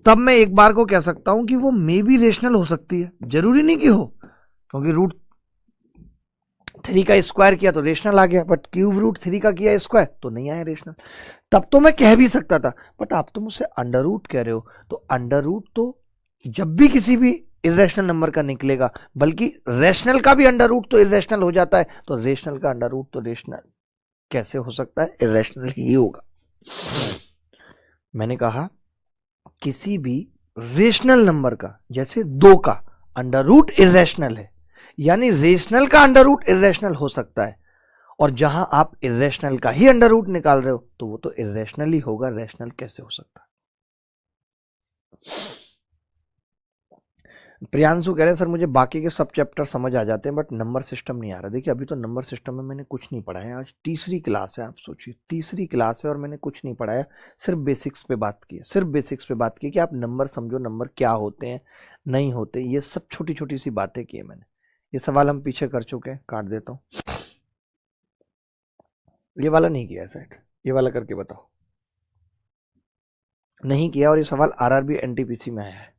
तब मैं एक बार को कह सकता हूं कि वो मे बी रेशनल हो सकती है, जरूरी नहीं कि हो, क्योंकि √3 का स्क्वायर किया तो रेशनल आ गया, बट क्यूब √3 का किया स्क्वायर तो नहीं आया रेशनल। तब तो मैं कह भी सकता था, बट आप तो मुझसे अंडर रूट कह रहे हो, तो अंडर रूट तो जब भी किसी भी इरेशनल नंबर का निकलेगा, बल्कि रेशनल का भी अंडर रूट तो इरेशनल हो जाता है, तो रेशनल का अंडर रूट तो रेशनल कैसे हो सकता है, इरेशनल ही होगा। मैंने कहा किसी भी रेशनल नंबर का, जैसे 2 का अंडर रूट इरेशनल है, यानी रेशनल का अंडर रूट इरेशनल हो सकता है। और जहां आप इरेशनल का ही अंडर रूट निकाल रहे हो तो वो तो इरेशनल ही होगा, रेशनल कैसे हो सकता है। प्रियांशु कह रहे हैं सर मुझे बाकी के सब चैप्टर समझ आ जाते हैं बट नंबर सिस्टम नहीं आ रहा। देखिए अभी तो नंबर सिस्टम में मैंने कुछ नहीं पढ़ा है, आज तीसरी क्लास है, आप सोचिए तीसरी क्लास है और मैंने कुछ नहीं पढ़ाया, सिर्फ बेसिक्स पे बात की है, सिर्फ बेसिक्स पे बात की कि आप नंबर समझो, नंबर क्या होते हैं नहीं होते, ये सब छोटी छोटी सी बातें की है मैंने। ये सवाल हम पीछे कर चुके हैं, काट देता हूँ। ये वाला नहीं किया है शायद, ये वाला करके बताओ। नहीं किया, और ये सवाल आरआरबी एनटीपीसी में आया है।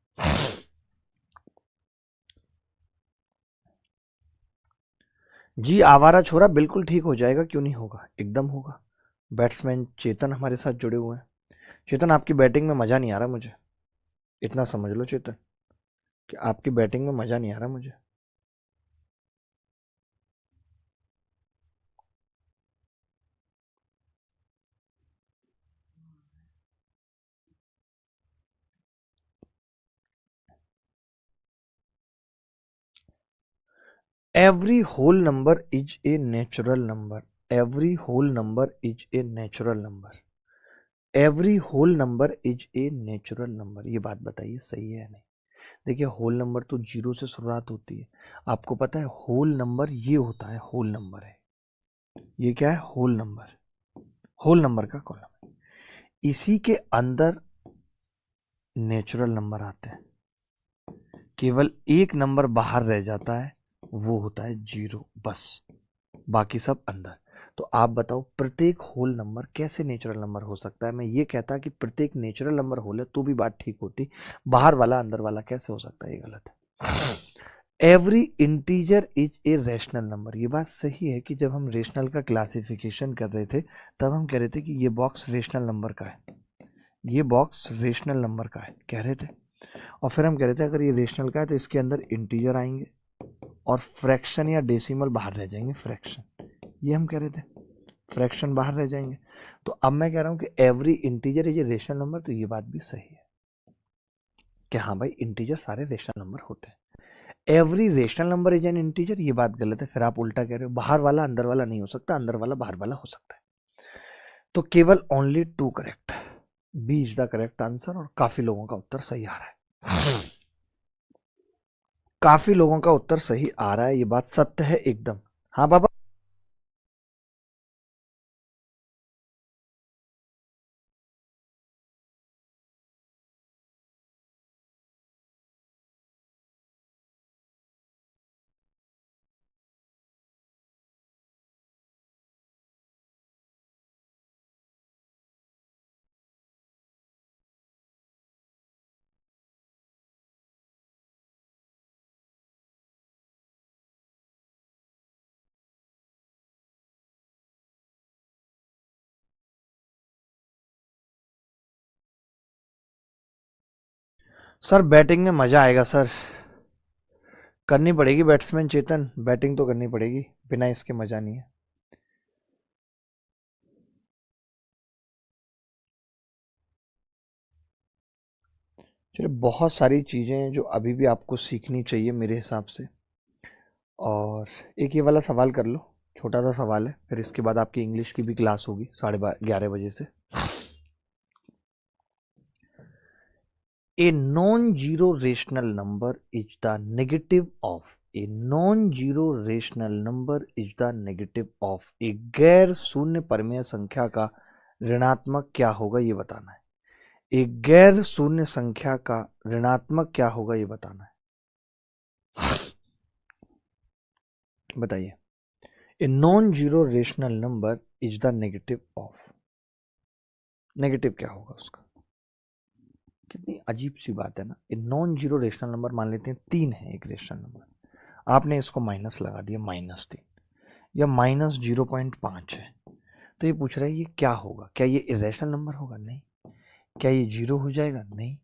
जी आवारा छोरा बिल्कुल ठीक हो जाएगा, क्यों नहीं होगा, एकदम होगा। बैट्समैन चेतन हमारे साथ जुड़े हुए हैं। चेतन आपकी बैटिंग में मजा नहीं आ रहा मुझे, इतना समझ लो चेतन कि आपकी बैटिंग में मजा नहीं आ रहा मुझे। Every whole number is a natural number, every whole number is a natural number, every whole number is a natural number. ये बात बताइए सही है या नहीं। देखिए होल नंबर तो 0 से शुरुआत होती है, आपको पता है होल नंबर ये होता है, होल नंबर है ये, क्या है, होल नंबर, होल नंबर का कॉलम है, इसी के अंदर नेचुरल नंबर आते हैं, केवल एक नंबर बाहर रह जाता है, वो होता है 0, बस बाकी सब अंदर। तो आप बताओ प्रत्येक होल नंबर कैसे नेचुरल नंबर हो सकता है। मैं ये कहता कि प्रत्येक नेचुरल नंबर होल है तो भी बात ठीक होती, बाहर वाला अंदर वाला कैसे हो सकता है, ये गलत है। Every integer is a rational number, ये बात सही है कि जब हम रेशनल का क्लासिफिकेशन कर रहे थे तब हम कह रहे थे कि ये बॉक्स रेशनल नंबर का है, ये बॉक्स रेशनल नंबर का है कह रहे थे, और फिर हम कह रहे थे अगर ये रेशनल का है तो इसके अंदर इंटीजर आएंगे और फ्रैक्शन या डेसिमल बाहर रह जाएंगे, फ्रैक्शन, ये हम कह रहे थे, फ्रैक्शन बाहर रह जाएंगे। तो अब मैं कह रहा हूं कि every integer is a rational number, तो ये बात भी सही है कि हाँ भाई इंटीजर सारे रेशनल नंबर होते हैं। Every rational number is an integer, ये बात गलत है, फिर आप उल्टा कह रहे हो, बाहर वाला अंदर वाला नहीं हो सकता, अंदर वाला बाहर वाला हो सकता है। तो केवल only 2 correct, b is the correct answer, और काफी लोगों का उत्तर सही आ रहा है, काफी लोगों का उत्तर सही आ रहा है, ये बात सत्य है एकदम। हाँ पापा। सर बैटिंग में मजा आएगा सर, करनी पड़ेगी बैट्समैन चेतन, बैटिंग तो करनी पड़ेगी, बिना इसके मजा नहीं है। चलिए, बहुत सारी चीजें हैं जो अभी भी आपको सीखनी चाहिए मेरे हिसाब से। और एक ये वाला सवाल कर लो, छोटा सा सवाल है, फिर इसके बाद आपकी इंग्लिश की भी क्लास होगी 11:30 से। A non-zero rational number is the negative of a non-zero rational number is the negative of a गैर शून्य परमेय संख्या का ऋणात्मक क्या होगा ये बताना है। एक गैर शून्य संख्या का ऋणात्मक क्या होगा ये बताना है। बताइए। A non zero rational number is the negative of, negative क्या होगा उसका। कितनी अजीब सी बात है ना। A non zero rational number मान लेते हैं 3 है एक रेशनल नंबर, आपने इसको माइनस लगा दिया -3 या -0.5 है, तो ये पूछ रहा है ये क्या होगा, क्या ये इरेशनल नंबर होगा, नहीं। क्या ये जीरो हो जाएगा, नहीं।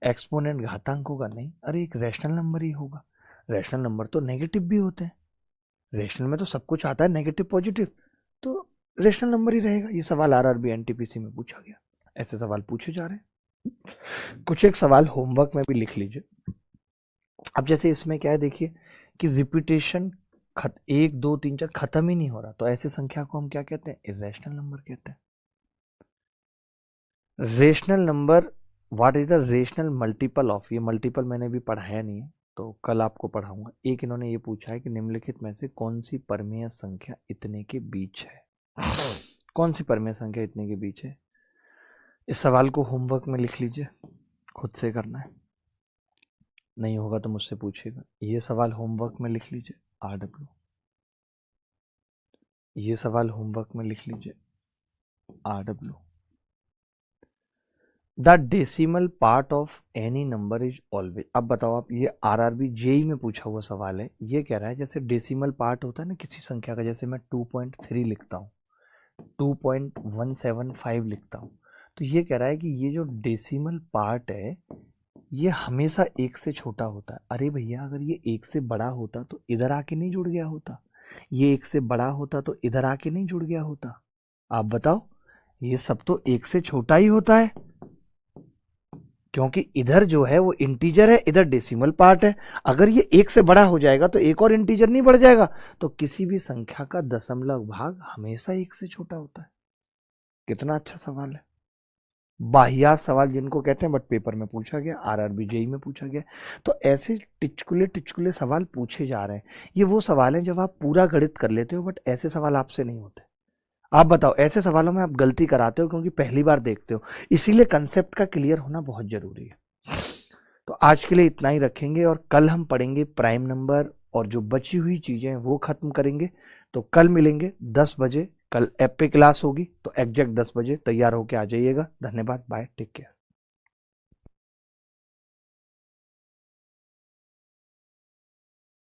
एक्सपोनेंट घातांक होगा, नहीं। अरे एक रेशनल नंबर ही होगा। रेशनल नंबर तो नेगेटिव भी होते हैं, रेशनल में तो सब कुछ आता है नेगेटिव पॉजिटिव, तो रेशनल नंबर ही रहेगा। ये सवाल आरआरबी एनटीपीसी में पूछा गया, ऐसे सवाल पूछे जा रहे हैं। कुछ एक सवाल होमवर्क में भी लिख लीजिए। अब जैसे इसमें क्या है देखिए कि रिपीटेशन 1 2 3 4 खत्म ही नहीं हो रहा, तो ऐसे संख्या को हम क्या कहते हैं, इरेशनल नंबर कहते हैं। Rational number, what is the rational multiple of, ये मल्टीपल मैंने भी पढ़ाया नहीं है तो कल आपको पढ़ाऊंगा। एक इन्होंने ये पूछा है कि निम्नलिखित में से कौन सी परमेय संख्या इतने के बीच है, कौन सी परमेय संख्या इतने के बीच है। इस सवाल को होमवर्क में लिख लीजिए, खुद से करना है, नहीं होगा तो मुझसे पूछिएगा। ये सवाल होमवर्क में लिख लीजिए RW, ये सवाल होमवर्क में लिख लीजिए RW। The decimal part of any number is always, अब बताओ आप, ये आरआरबी जेई में पूछा हुआ सवाल है। ये कह रहा है जैसे डेसिमल पार्ट होता है ना किसी संख्या का, जैसे मैं 2.3 लिखता हूँ, 2.175 लिखता हूँ, तो ये कह रहा है कि ये जो डेसिमल पार्ट है ये हमेशा 1 से छोटा होता है। अरे भैया, अगर ये 1 से बड़ा होता तो इधर आके नहीं जुड़ गया होता, ये 1 से बड़ा होता तो इधर आके नहीं जुड़ गया होता। आप बताओ, ये सब तो 1 से छोटा ही होता है, क्योंकि इधर जो है वो इंटीजर है, इधर डेसिमल पार्ट है। अगर ये 1 से बड़ा हो जाएगा तो एक और इंटीजर नहीं बढ़ जाएगा, तो किसी भी संख्या का दशमलव भाग हमेशा 1 से छोटा होता है। कितना अच्छा सवाल है, बाहियात सवाल जिनको कहते हैं, बट पेपर में पूछा गया, आरआरबी जेई में पूछा गया। तो ऐसे टिचकुले टिचकुले सवाल पूछे जा रहे हैं। ये वो सवाल हैं जब आप पूरा गणित कर लेते हो, बट ऐसे सवाल आपसे नहीं होते। आप बताओ, ऐसे सवालों में आप गलती कराते हो क्योंकि पहली बार देखते हो, इसीलिए कंसेप्ट का क्लियर होना बहुत जरूरी है। तो आज के लिए इतना ही रखेंगे, और कल हम पढ़ेंगे प्राइम नंबर, और जो बची हुई चीजें वो खत्म करेंगे। तो कल मिलेंगे 10 बजे, कल ऐप पे क्लास होगी, तो एग्जैक्ट 10 बजे तैयार होके आ जाइएगा। धन्यवाद, बाय, टेक केयर।